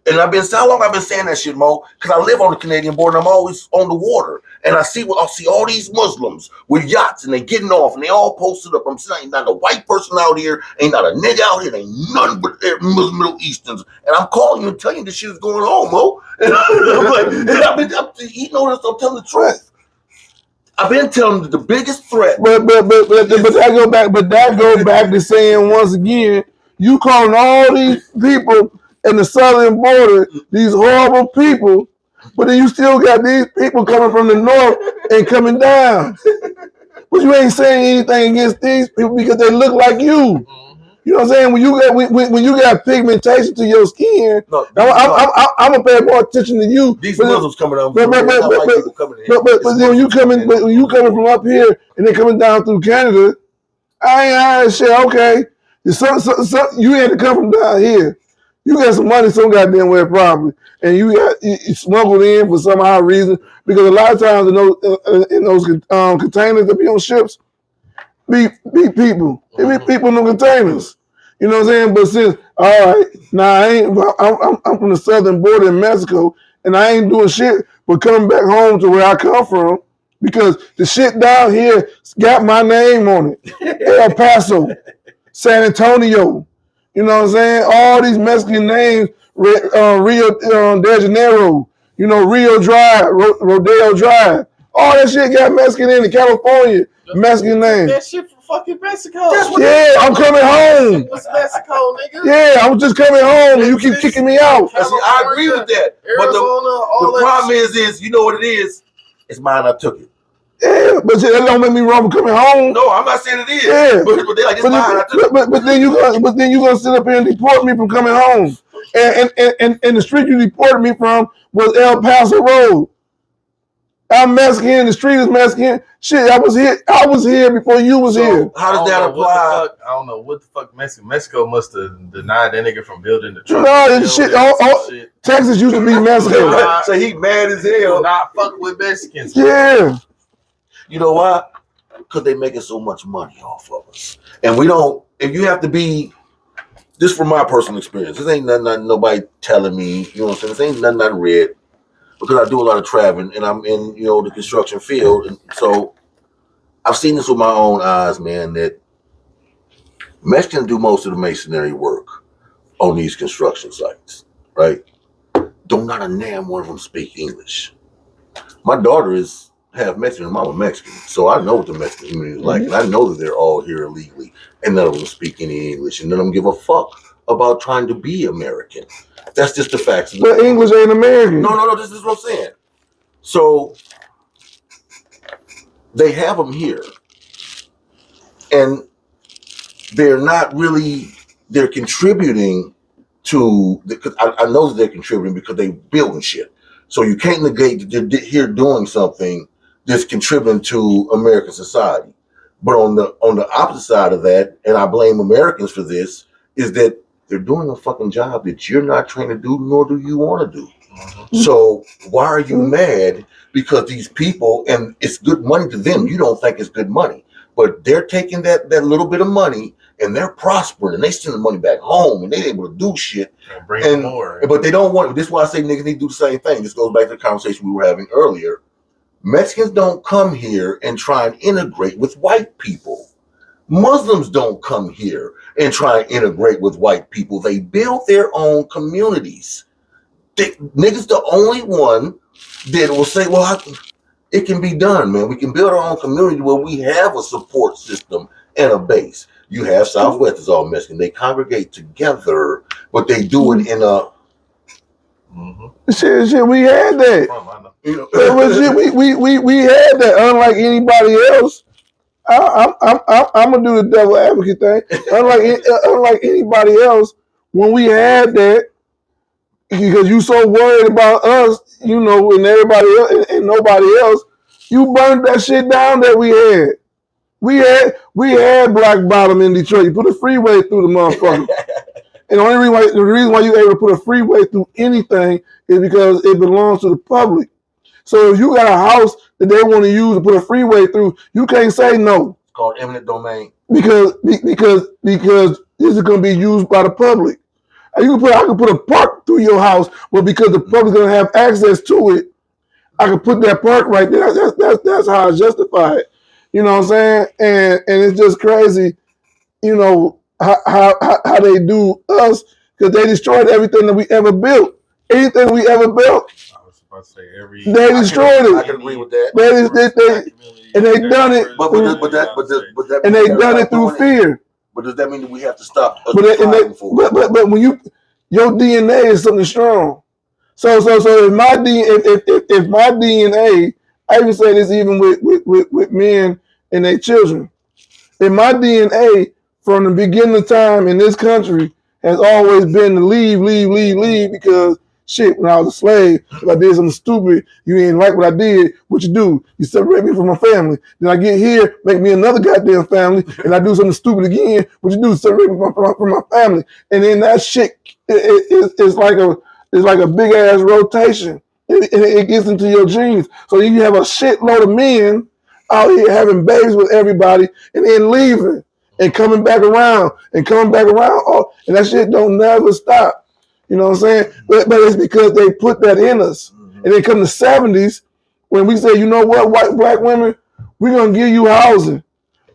And how long I've been saying that shit, Mo? Because I live on the Canadian border and I'm always on the water. And I'll see all these Muslims with yachts and they getting off and they all posted up. I'm saying ain't not a white person out here, ain't not a nigga out here, ain't none but Muslim Middle Easterns. And I'm calling you and telling you this shit is going on, Mo. And I'm like, I'm telling the truth. I've been telling them the biggest threat. But that go back to saying once again, you calling all these people in the southern border, these horrible people, but then you still got these people coming from the north and coming down. But you ain't saying anything against these people because they look like you. You know what I'm saying? When you got pigmentation to your skin, No, I'm gonna pay more attention to you. these But Muslims coming out. but then when you coming from up here and they coming down through Canada, I ain't shit. Okay, you had to come from down here. You got some money some goddamn way probably, and you smuggled in for some odd reason because a lot of times in those containers that be on ships be people. They be people in the containers. You know what I'm saying? But since all right, now I'm from the southern border in Mexico, and I ain't doing shit but coming back home to where I come from because the shit down here got my name on it. El Paso, San Antonio. You know what I'm saying? All these Mexican names, Rio de Janeiro, Rio Drive, Rodeo Drive. All that shit got Mexican in it. California, Mexican name. That shit from fucking Mexico. Yeah, I'm coming home. What's Mexico, nigga? Yeah, I'm just coming home and you keep kicking me out. See, I agree with that. But the problem is, you know what it is? It's mine. I took it. Yeah, but that don't make me wrong for coming home. No, I'm not saying it is. Yeah, but they're like, it's mine. I took it. But then you gonna sit up here and deport me from coming home. And the street you deported me from was El Paso Road. I'm Mexican. The street is Mexican. Shit, I was here before you was here. How does that apply? I don't know what the fuck Mexico must have denied that nigga from building the truck. No, shit. Texas used to be Mexican. So he mad as hell. Not fuck with Mexicans. Yeah. You know why? Because they making so much money off of us, and we don't. If you have to be, this from my personal experience. This ain't nothing nobody telling me. You know what I'm saying? This ain't nothing I read. Because I do a lot of traveling and I'm in, the construction field. And so I've seen this with my own eyes, man, that Mexicans do most of the masonry work on these construction sites, right? Don't not a damn one of them speak English. My daughter is half Mexican and mama Mexican. So I know what the Mexican community is like. And I know that they're all here illegally and none of them speak any English and none of them give a fuck about trying to be American. That's just the facts. But English ain't American. No. This is what I'm saying. So they have them here, and they're not really. They're contributing to. Because I know that they're contributing because they building shit. So you can't negate that they're here doing something that's contributing to American society. But on the opposite side of that, and I blame Americans for this, is that they're doing a fucking job that you're not trained to do, nor do you want to do. Mm-hmm. So why are you mad? Because these people, and it's good money to them. You don't think it's good money, but they're taking that little bit of money and they're prospering and they send the money back home and they're able to do shit. Bring more. But they don't want it. This is why I say niggas need to do the same thing. This goes back to the conversation we were having earlier. Mexicans don't come here and try and integrate with white people. Muslims don't come here and try and integrate with white people. They build their own communities. Niggas the only one that will say, well, it can be done, man. We can build our own community where we have a support system and a base. You have Southwest is all Mexican. They congregate together, but they do it in a... Shit, we had that. We had that, unlike anybody else. I'm gonna do the devil advocate thing. Unlike anybody else, when we had that, because you so worried about us, and everybody else and nobody else, you burned that shit down that we had. We had Black Bottom in Detroit. You put a freeway through the motherfucker. And the reason why you're able to put a freeway through anything is because it belongs to the public. So if you got a house that they want to use to put a freeway through, you can't say no. It's called eminent domain. Because this is going to be used by the public. I could put a park through your house, but because the public's going to have access to it, I could put that park right there. That's how I justify it. You know what I'm saying? And it's just crazy, how they do us, because they destroyed everything that we ever built. Anything we ever built. They destroyed it. I can agree with that. And they done it. And they done it through fear. But does that mean that we have to stop? But when your DNA is something strong. So if my DNA, I even say this even with men and their children. If my DNA from the beginning of time in this country has always been to leave because shit, when I was a slave, if I did something stupid, you ain't like what I did, what you do? You separate me from my family. Then I get here, make me another goddamn family, and I do something stupid again, what you do? Separate me from my family. And then that shit it's like a big ass rotation. It gets into your genes. So you have a shitload of men out here having babies with everybody and then leaving and coming back around and coming back around. Oh, and that shit don't never stop. You know what I'm saying? But it's because they put that in us. And then come the 70s when we say, you know what, white black women, we're gonna give you housing.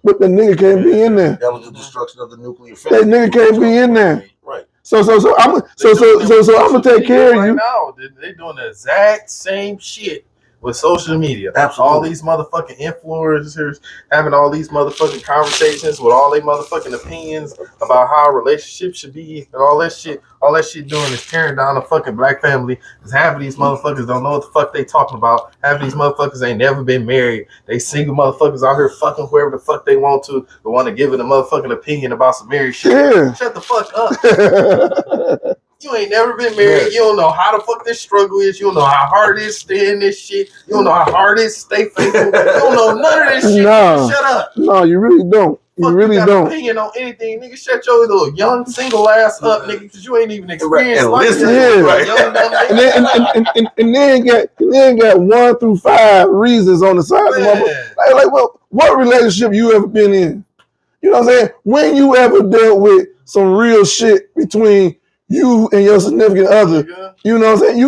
But the nigga can't be in there. That was the destruction of the nuclear family. That nigga can't be in there. Right. So I'm gonna take care of you. Now they doing the exact same shit with social media. Absolutely. All these motherfucking influencers having all these motherfucking conversations with all their motherfucking opinions about how relationships should be and all that shit. All that shit doing is tearing down the fucking black family. Because half of these motherfuckers don't know what the fuck they talking about. Half of these motherfuckers ain't never been married. They single motherfuckers out here fucking whoever the fuck they want to, but want to give it a motherfucking opinion about some married shit. Yeah. Shut the fuck up. You ain't never been married. You don't know how the fuck this struggle is. You don't know how hard it is to stay in this shit. You don't know how hard it is to stay faithful. You don't know none of this shit. No. Shut up. No, you really don't. You Fuck, really you got don't. an opinion on anything, nigga. Shut your little young single ass up, nigga, because you ain't even experienced And life. listen, Yeah. right. Young, dumb nigga. And then got 1 through 5 reasons on the side of the mother. Man. Like, well, what relationship you ever been in? You know what I'm saying? When you ever dealt with some real shit between you and your significant other? Nigga. You know what I'm saying?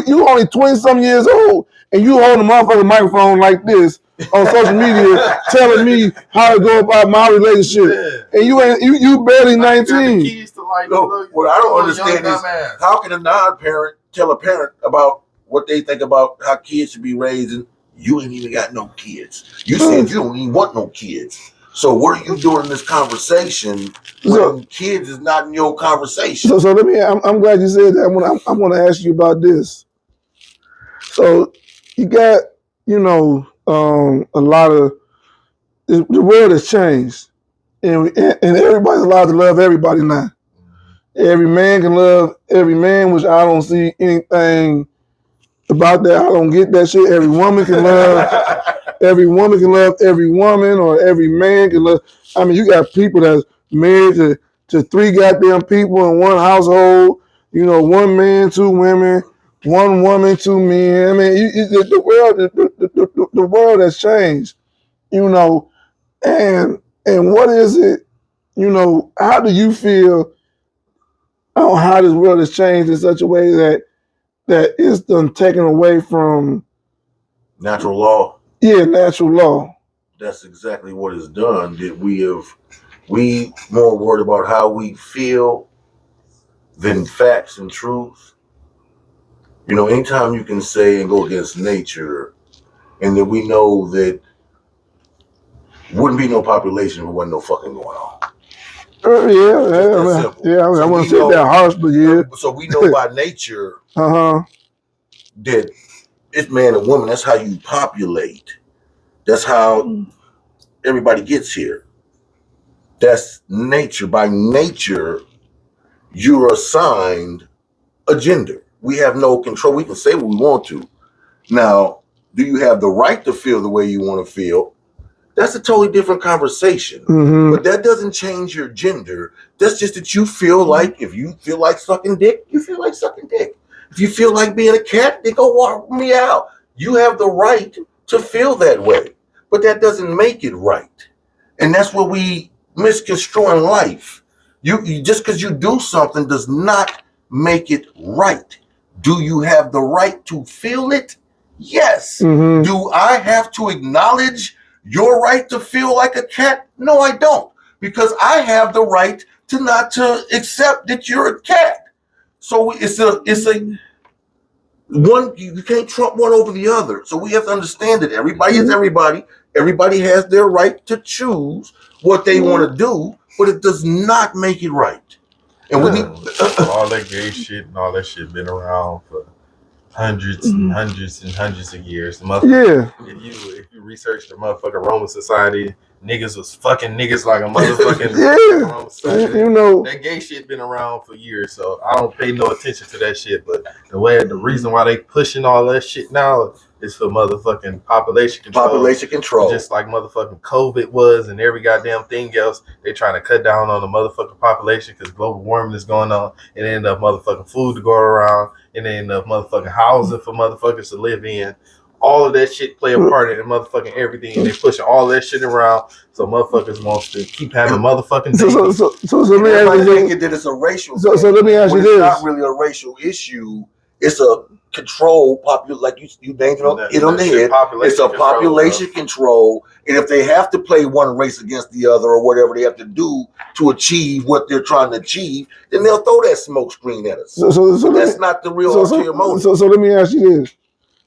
You only 20-some years old and you hold a motherfucking microphone like this on social media telling me how to go about my relationship. Yeah. And you barely Like, you got the 19. keys to life, No, little- what I don't little understand young is dumbass. how can a non-parent tell a parent about what they think about how kids should be raised and you ain't even got no kids. You said you don't even want no kids. So what are you doing in this conversation when kids is not in your conversation? So let me. I'm glad you said that. I'm going to ask you about this. So you got a lot of the world has changed, and everybody's allowed to love everybody now. Every man can love every man, which I don't see anything about that. I don't get that shit. Every woman can love. Every woman can love every woman, or every man can love. I mean, you got people that's married to 3 goddamn people in one household. You know, 1 man, 2 women, 1 woman, 2 men. I mean, the world has changed. You know, and what is it? You know, how do you feel on how this world has changed in such a way that it's done taken away from Natural law. natural law? That's exactly what is done. That we more worried about how we feel than facts and truth. You know, anytime you can say and go against nature, and that we know that wouldn't be no population if there wasn't no fucking going on. I So want we to say know- that harsh, but yeah. So we know by nature that it's man and woman. That's how you populate. That's how everybody gets here. That's nature. By nature, you're assigned a gender. We have no control. We can say what we want to. Now, do you have the right to feel the way you want to feel? That's a totally different conversation. Mm-hmm. But that doesn't change your gender. That's just that you feel like, if you feel like sucking dick, you feel like sucking dick. If you feel like being a cat, then go walk me out. You have the right to feel that way. But that doesn't make it right. And that's what we misconstruing life. You just because you do something does not make it right. Do you have the right to feel it? Yes. Mm-hmm. Do I have to acknowledge your right to feel like a cat? No, I don't. Because I have the right to not to accept that you're a cat. So it's a one, you can't trump one over the other. So we have to understand that everybody is everybody. Everybody has their right to choose what they want to do, but it does not make it right. And we need all that gay shit and all that shit been around for hundreds and hundreds and hundreds of years. The Yeah. If you research the motherfucking Roman society, niggas was fucking niggas like a motherfucking Yeah. Roman society. You know, That gay shit been around for years, so I don't pay no attention to that shit. But the reason why they pushing all that shit now is for motherfucking population control. Population control. Just like motherfucking COVID was and every goddamn thing else, they trying to cut down on the motherfucking population because global warming is going on, and they end up motherfucking food to go around, and they end up motherfucking housing for motherfuckers to live in. All of that shit play a part in motherfucking everything, and they pushing all that shit around so motherfuckers wants to keep having motherfucking babies. So let me ask you thinking that it's a racial so let me ask you when this. it's not really a racial issue. It's a control like you named it on the head. It's a population control, and if they have to play one race against the other or whatever they have to do to achieve what they're trying to achieve, then they'll throw that smoke screen at us. So that's not the real ulterior motive. So let me ask you this.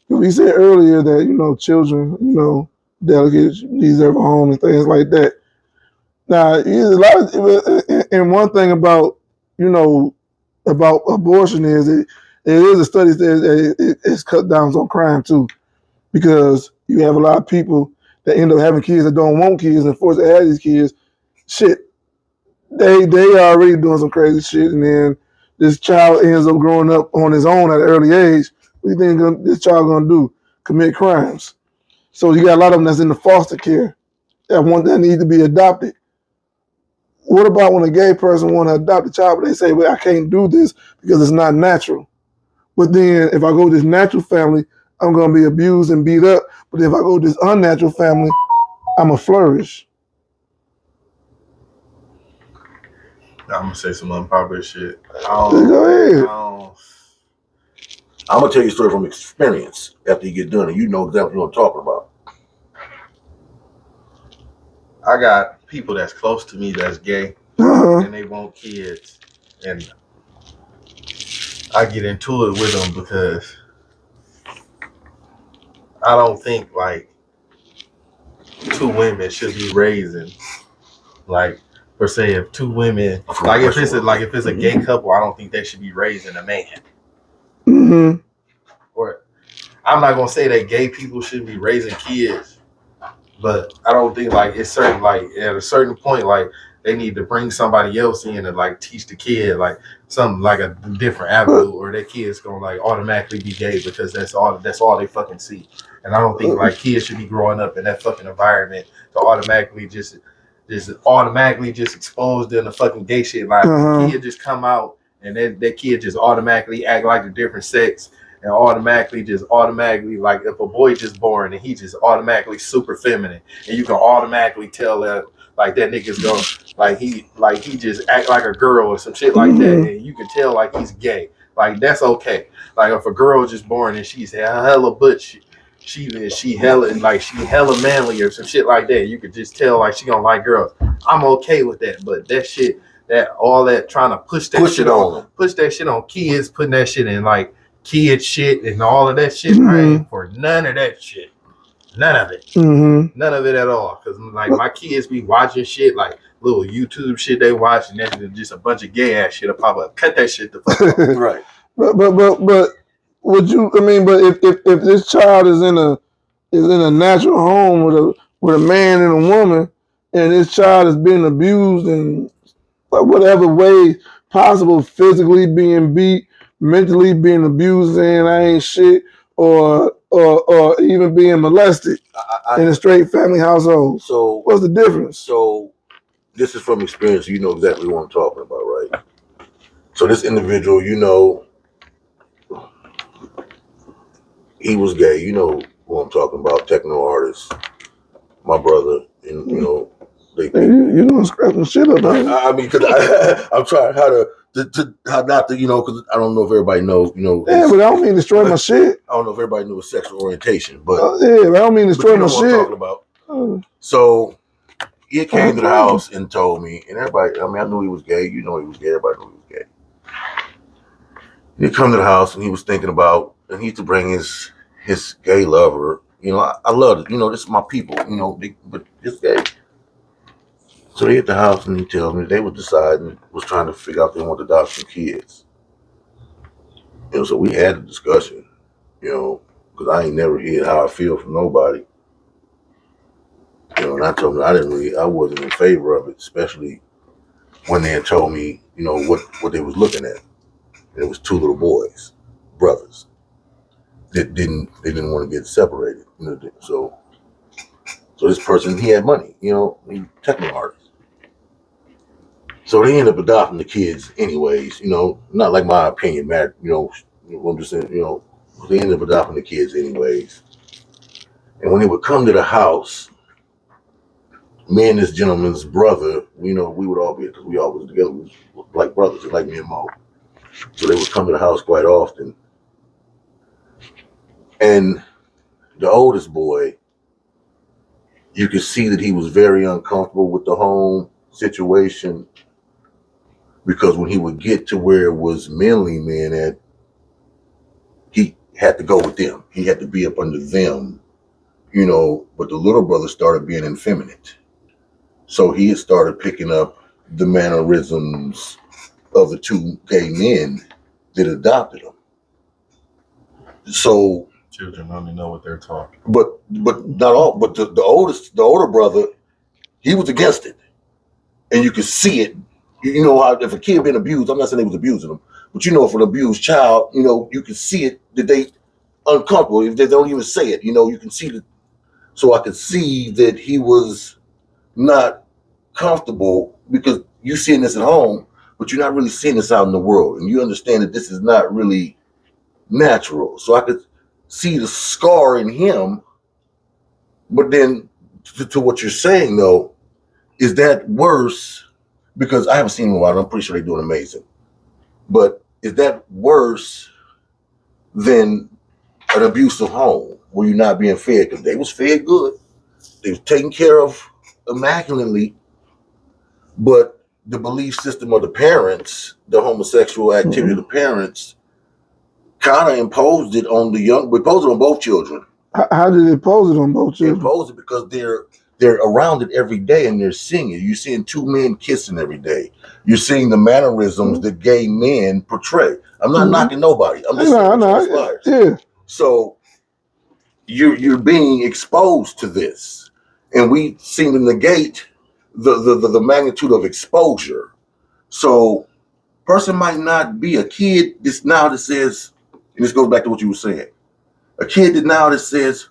We said earlier that, you know, children, you know, delegates deserve a home and things like that. Now, and one thing about, you know, about abortion is it is a study that it's cut down on crime too, because you have a lot of people that end up having kids that don't want kids and forced to have these kids. Shit, they are already doing some crazy shit, and then this child ends up growing up on his own at an early age. What do you think this child gonna do? Commit crimes. So you got a lot of them that's in the foster care that need to be adopted. What about when a gay person want to adopt a child, but they say, well, I can't do this because it's not natural. But then if I go to this natural family, I'm going to be abused and beat up. But if I go to this unnatural family, I'm going to flourish. I'm going to say some unpopular shit. Go ahead. I'm going to tell you a story from experience after you get done, and you know exactly what I'm talking about. I got people that's close to me that's gay, and they want kids, and I get into it with them because I don't think like two women should be raising like per se. If two women like if it's a gay couple, I don't think they should be raising a man. Mm-hmm. Or I'm not gonna say that gay people shouldn't be raising kids, but I don't think like it's certain like at a certain point like they need to bring somebody else in and like teach the kid like something like a different avenue, or their kid's gonna like automatically be gay because that's all they fucking see. And I don't think like kids should be growing up in that fucking environment to automatically just exposed in the fucking gay shit. Like the kid just come out and then that kid just automatically act like a different sex. And automatically like if a boy just born and he just automatically super feminine, and you can automatically tell that like that nigga's going like he just act like a girl or some shit like that, and you can tell like he's gay. Like that's okay. Like if a girl just born and she's hella butch, she hella manly or some shit like that, you could just tell like she gonna like girls. I'm okay with that, but that shit, that all that trying to push that shit on kids, putting that shit in like kid shit and all of that shit. I ain't for none of that shit. None of it. None of it at all. Because like my kids be watching shit like little YouTube shit they watch, and that's just a bunch of gay ass shit. I'll pop up. Cut that shit the fuck off. Right. But would you? I mean, but if this child is in a natural home with a man and a woman, and this child is being abused in whatever way possible, physically being beat, mentally being abused, saying I ain't shit, or even being molested in a straight family household. So what's the difference? So this is from experience. You know exactly what I'm talking about, right? So this individual, you know, he was gay. You know who I'm talking about, techno artist, my brother, and you know, you don't scrap the shit up. I mean, because I'm trying how not to, you know, because I don't know if everybody knows, you know. Yeah, but I don't mean destroy my shit. I don't know if everybody knew his sexual orientation, but yeah, but I don't mean destroy you know my what shit. I'm talking about. So he came to the house and told me, and everybody, I mean, I knew he was gay. You know he was gay. Everybody knew he was gay. He come to the house and he was thinking about, and he used to bring his gay lover. You know, I love it. You know, this is my people. You know, but it's gay. So they at the house and he tells me they were deciding, was trying to figure out if they want to adopt some kids. You know, so we had a discussion. you know, because I ain't never heard how I feel from nobody. You know, and I told them I wasn't in favor of it, especially when they had told me, you know, what they was looking at. And it was two little boys, brothers, that they didn't want to get separated. You know, so this person, he had money, you know, he techno artist. So they end up adopting the kids anyways, you know, not like my opinion matter, you know, I'm just saying, you know, they end up adopting the kids anyways. And when they would come to the house, me and this gentleman's brother, you know, we would all be, because we all was together, we was like brothers, just like me and Mo. So they would come to the house quite often. And the oldest boy, you could see that he was very uncomfortable with the home situation, because when he would get to where it was mainly men at, he had to go with them. He had to be up under them, you know, but the little brother started being effeminate. So he had started picking up the mannerisms of the two gay men that adopted him. So Children only know what they're taught. but not all, but the older brother, he was against it. And you could see it. You know how if a kid been abused, I'm not saying they was abusing them, but you know, if an abused child, you know, you can see it that they uncomfortable. If they don't even say it, you know, you can see that. So I could see that he was not comfortable, because you seeing this at home, but you're not really seeing this out in the world, and you understand that this is not really natural. So I could see the scar in him. But then to what you're saying though, is that worse? Because I haven't seen them in a while. I'm pretty sure they're doing amazing. But is that worse than an abusive home where you're not being fed? Because they was fed good. They was taken care of immaculately. But the belief system of the parents, the homosexual activity of the parents, kind of imposed it on the young, imposed it on both children. How did it pose it on both children? Impose it because they're around it every day and they're seeing it. You're seeing two men kissing every day. You're seeing the mannerisms that gay men portray. I'm not knocking nobody. I'm just saying it transpires. Yeah. So you're being exposed to this, and we seem to negate the magnitude of exposure. So person might not be a kid this now that says, and this goes back to what you were saying. A kid that says,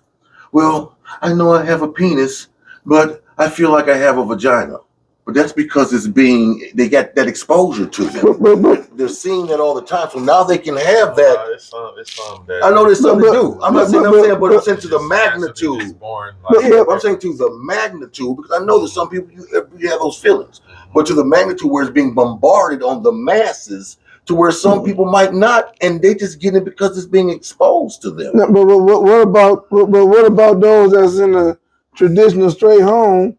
well, I know I have a penis, but I feel like I have a vagina. But that's because they got that exposure to them. But They're seeing that all the time. So now they can have that. It's some that I know there's something to do. I'm not saying I'm saying, but I'm saying to the just magnitude. born Yeah, I'm saying to the magnitude, because I know that some people, you have those feelings. But to the magnitude where it's being bombarded on the masses, to where some people might not, and they just get it because it's being exposed to them. but what about those that's in a traditional straight home?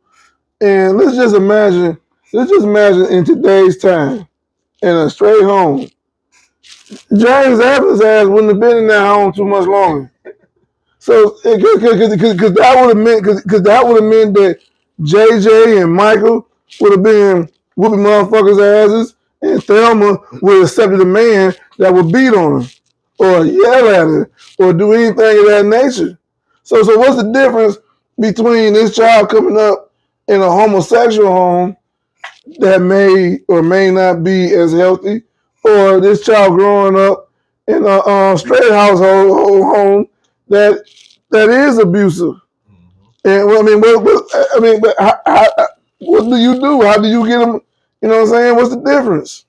And let's just imagine in today's time, in a straight home, James Adams' ass wouldn't have been in that home too much longer. So, because that would have meant that JJ and Michael would have been whooping motherfuckers' asses, and Thelma would have accepted a man that would beat on her, or yell at her, or do anything of that nature. So what's the difference between this child coming up in a homosexual home that may or may not be as healthy, or this child growing up in a straight household home that is abusive? And well, I mean, but what do you do? How do you get them? You know what I'm saying? What's the difference?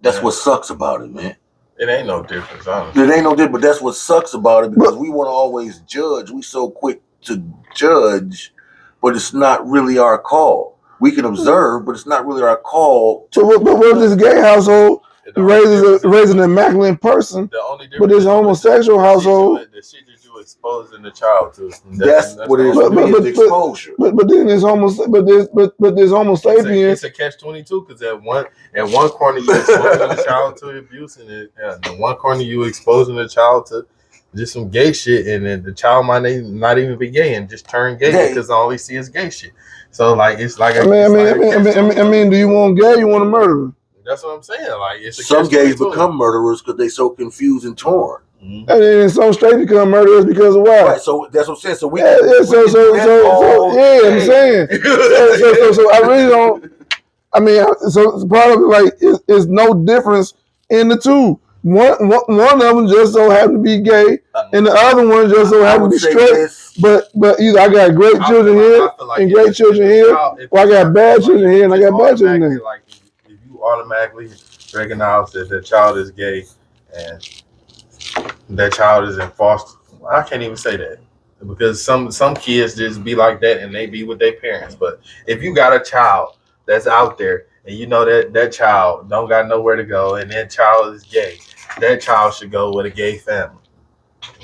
That's what sucks about it, man. It ain't no difference, honestly. It ain't no difference, but that's what sucks about it, because we want to always judge. We so quick to judge, but it's not really our call. We can observe, but it's not really our call. But what if this gay household raises an immaculate person, but this homosexual household, the shit that you exposing the child to. That's what it is. But exposure. But then there's there's Homo sapiens. It's a catch-22, because at one corner you exposing the child to abuse, and in one corner you exposing the child to just some gay shit, and then the child might not even be gay and just turn gay because all he see is gay shit. So like it's like I mean, do you want gay? You want to murder? That's what I'm saying. Like it's some gays become murderers because they so confused and torn. Mhm. And then some straight become murderers because of why? Right, so that's what I'm saying. So we Yeah, can, yeah, we can do that all yeah, I'm day. saying. So I really don't. I mean, so part of it, like, is no difference in the two. One of them just so happen to be gay, and the other one just so I happen to would be say straight. this. But either I got great children here and great children here, or I got bad children here and I got bad children there. Like if you automatically recognize that the child is gay and that child is in foster, I can't even say that because some kids just be like that and they be with their parents. But if you got a child that's out there and you know that child don't got nowhere to go and that child is gay, that child should go with a gay family.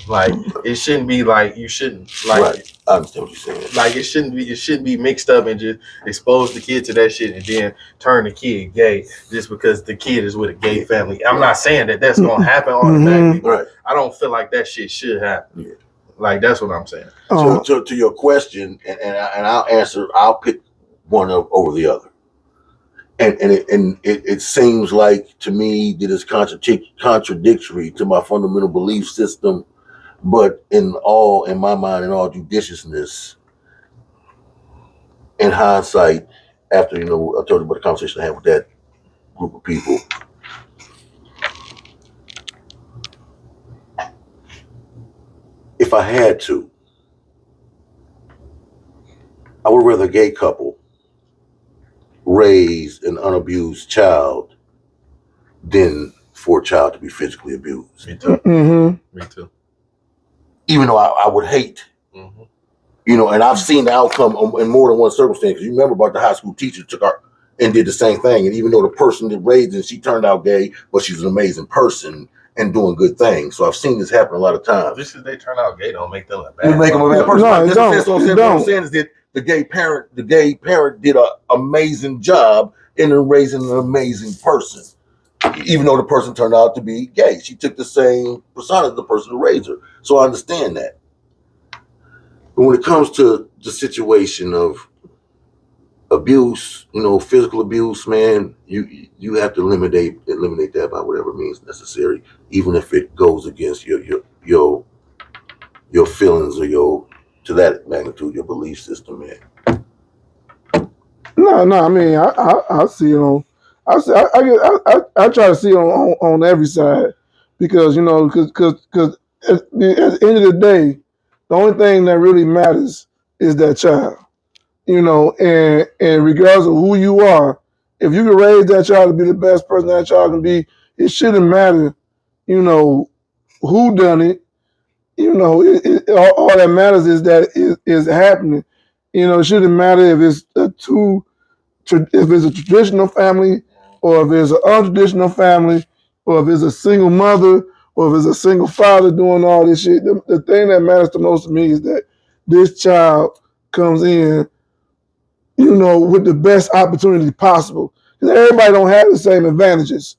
Like it shouldn't be like you shouldn't like. Right. I understand what you're saying. Like it shouldn't be mixed up and just expose the kid to that shit and then turn the kid gay just because the kid is with a gay family. I'm not saying that that's gonna happen automatically, but Right. I don't feel like that shit should happen. Yeah. Like that's what I'm saying. So to your question, and I'll answer. I'll pick one over the other. And it seems like to me that it's contradictory to my fundamental belief system. But in my mind, in all judiciousness, in hindsight, after I told you about the conversation I had with that group of people, if I had to, I would rather a gay couple raise an unabused child than for a child to be physically abused. Me too. Mm-hmm. Me too. Even though I would hate, Mm-hmm. And I've seen the outcome in more than one circumstance. You remember about the high school teacher took her and did the same thing. And even though the person that raised her, she turned out gay, but she's an amazing person and doing good things. So I've seen this happen a lot of times. Just because they turn out gay don't make them a You bad. make them a bad person. No, Like, it that's don't. what I'm saying is that the gay parent did an amazing job in raising an amazing person. Even though the person turned out to be gay, she took the same persona as the person who raised her. So I understand that. But when it comes to the situation of abuse, physical abuse, man, you have to eliminate that by whatever means necessary, even if it goes against your feelings or to that magnitude, your belief system, man. No. I mean, I see it on. I try to see it on every side because because at the end of the day, the only thing that really matters is that child. And regardless of who you are, if you can raise that child to be the best person that child can be, it shouldn't matter, who done it. All that matters is that it is happening. It shouldn't matter if it's if it's a traditional family, or if it's an untraditional family, or if it's a single mother, or if it's a single father doing all this shit. The thing that matters the most to me is that this child comes in, with the best opportunity possible. Because everybody don't have the same advantages.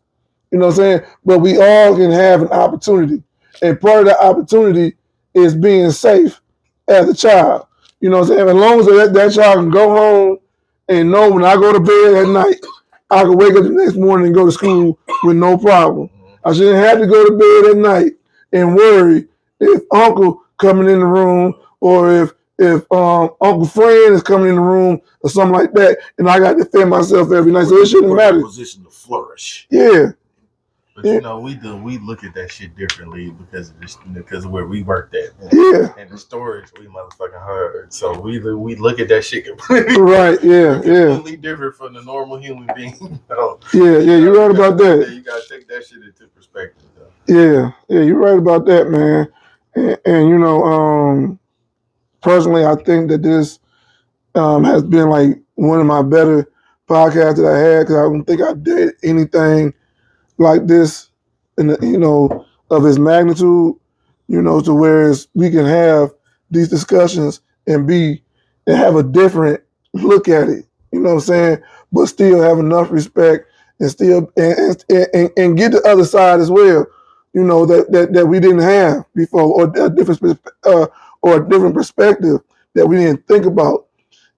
You know what I'm saying? But we all can have an opportunity. And part of that opportunity is being safe as a child. You know what I'm saying? As long as that child can go home and know when I go to bed at night, I can wake up the next morning and go to school with no problem. I shouldn't have to go to bed at night and worry if uncle coming in the room, or if Uncle Fran is coming in the room or something like that, and I got to defend myself every night. So it shouldn't matter. Position to flourish. Yeah. But we look at that shit differently because of where we worked at. And the stories we motherfucking heard. So we look at that shit completely right. completely different from the normal human being. Yeah, you're right about that. You gotta take that shit into perspective though. Yeah, you're right about that, man. And personally, I think that this has been like one of my better podcasts that I had, because I don't think I did anything like this, of its magnitude, to where we can have these discussions and have a different look at it. You know what I'm saying? But still have enough respect and still and get the other side as well. That we didn't have before, or a different perspective that we didn't think about.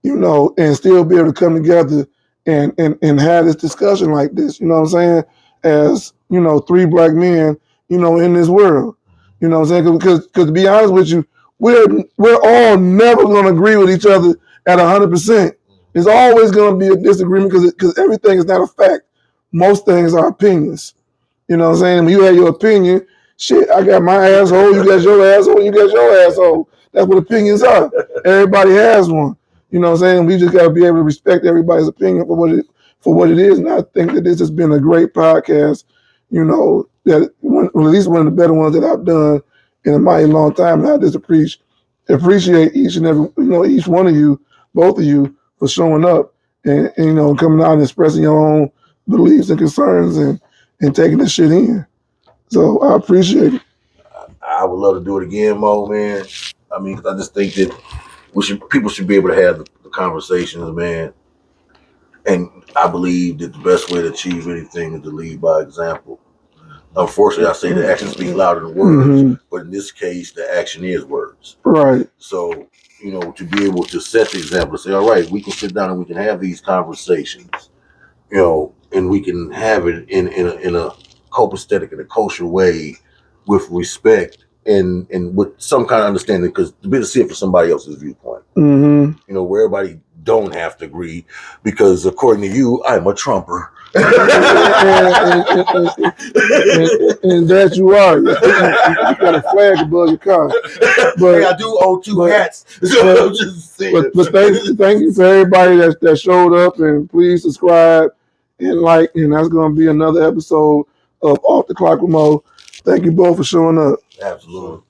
And still be able to come together and have this discussion like this. You know what I'm saying? As three black men, in this world. You know what I'm saying? Because to be honest with you, we're all never going to agree with each other at 100%. There's always going to be a disagreement because everything is not a fact. Most things are opinions. You know what I'm saying? When you have your opinion, shit, I got my asshole, you got your asshole, you got your asshole. That's what opinions are. Everybody has one. You know what I'm saying? We just got to be able to respect everybody's opinion for what it is. And I think that this has been a great podcast. You know, that at least one of the better ones that I've done in a mighty long time. And I just appreciate each and every, each one of you, both of you, for showing up and coming out and expressing your own beliefs and concerns and taking this shit in. So I appreciate it. I would love to do it again, Mo, man. I mean, 'cause I just think that people should be able to have the conversations, man. And I believe that the best way to achieve anything is to lead by example. Unfortunately, I say the actions speak louder than words, but in this case, the action is words. Right. So, to be able to set the example, to say, all right, we can sit down and we can have these conversations, and we can have it in a copacetic and a kosher way with respect and with some kind of understanding, because to be able to see it from somebody else's viewpoint, where everybody don't have to agree, because according to you, I'm a Trumper. And that you are. You got a flag above your car. But hey, I do own two hats. So I'm just saying. But thank you for everybody that showed up, and please subscribe and like, and that's going to be another episode of Off the Clock with Mo. Thank you both for showing up. Absolutely.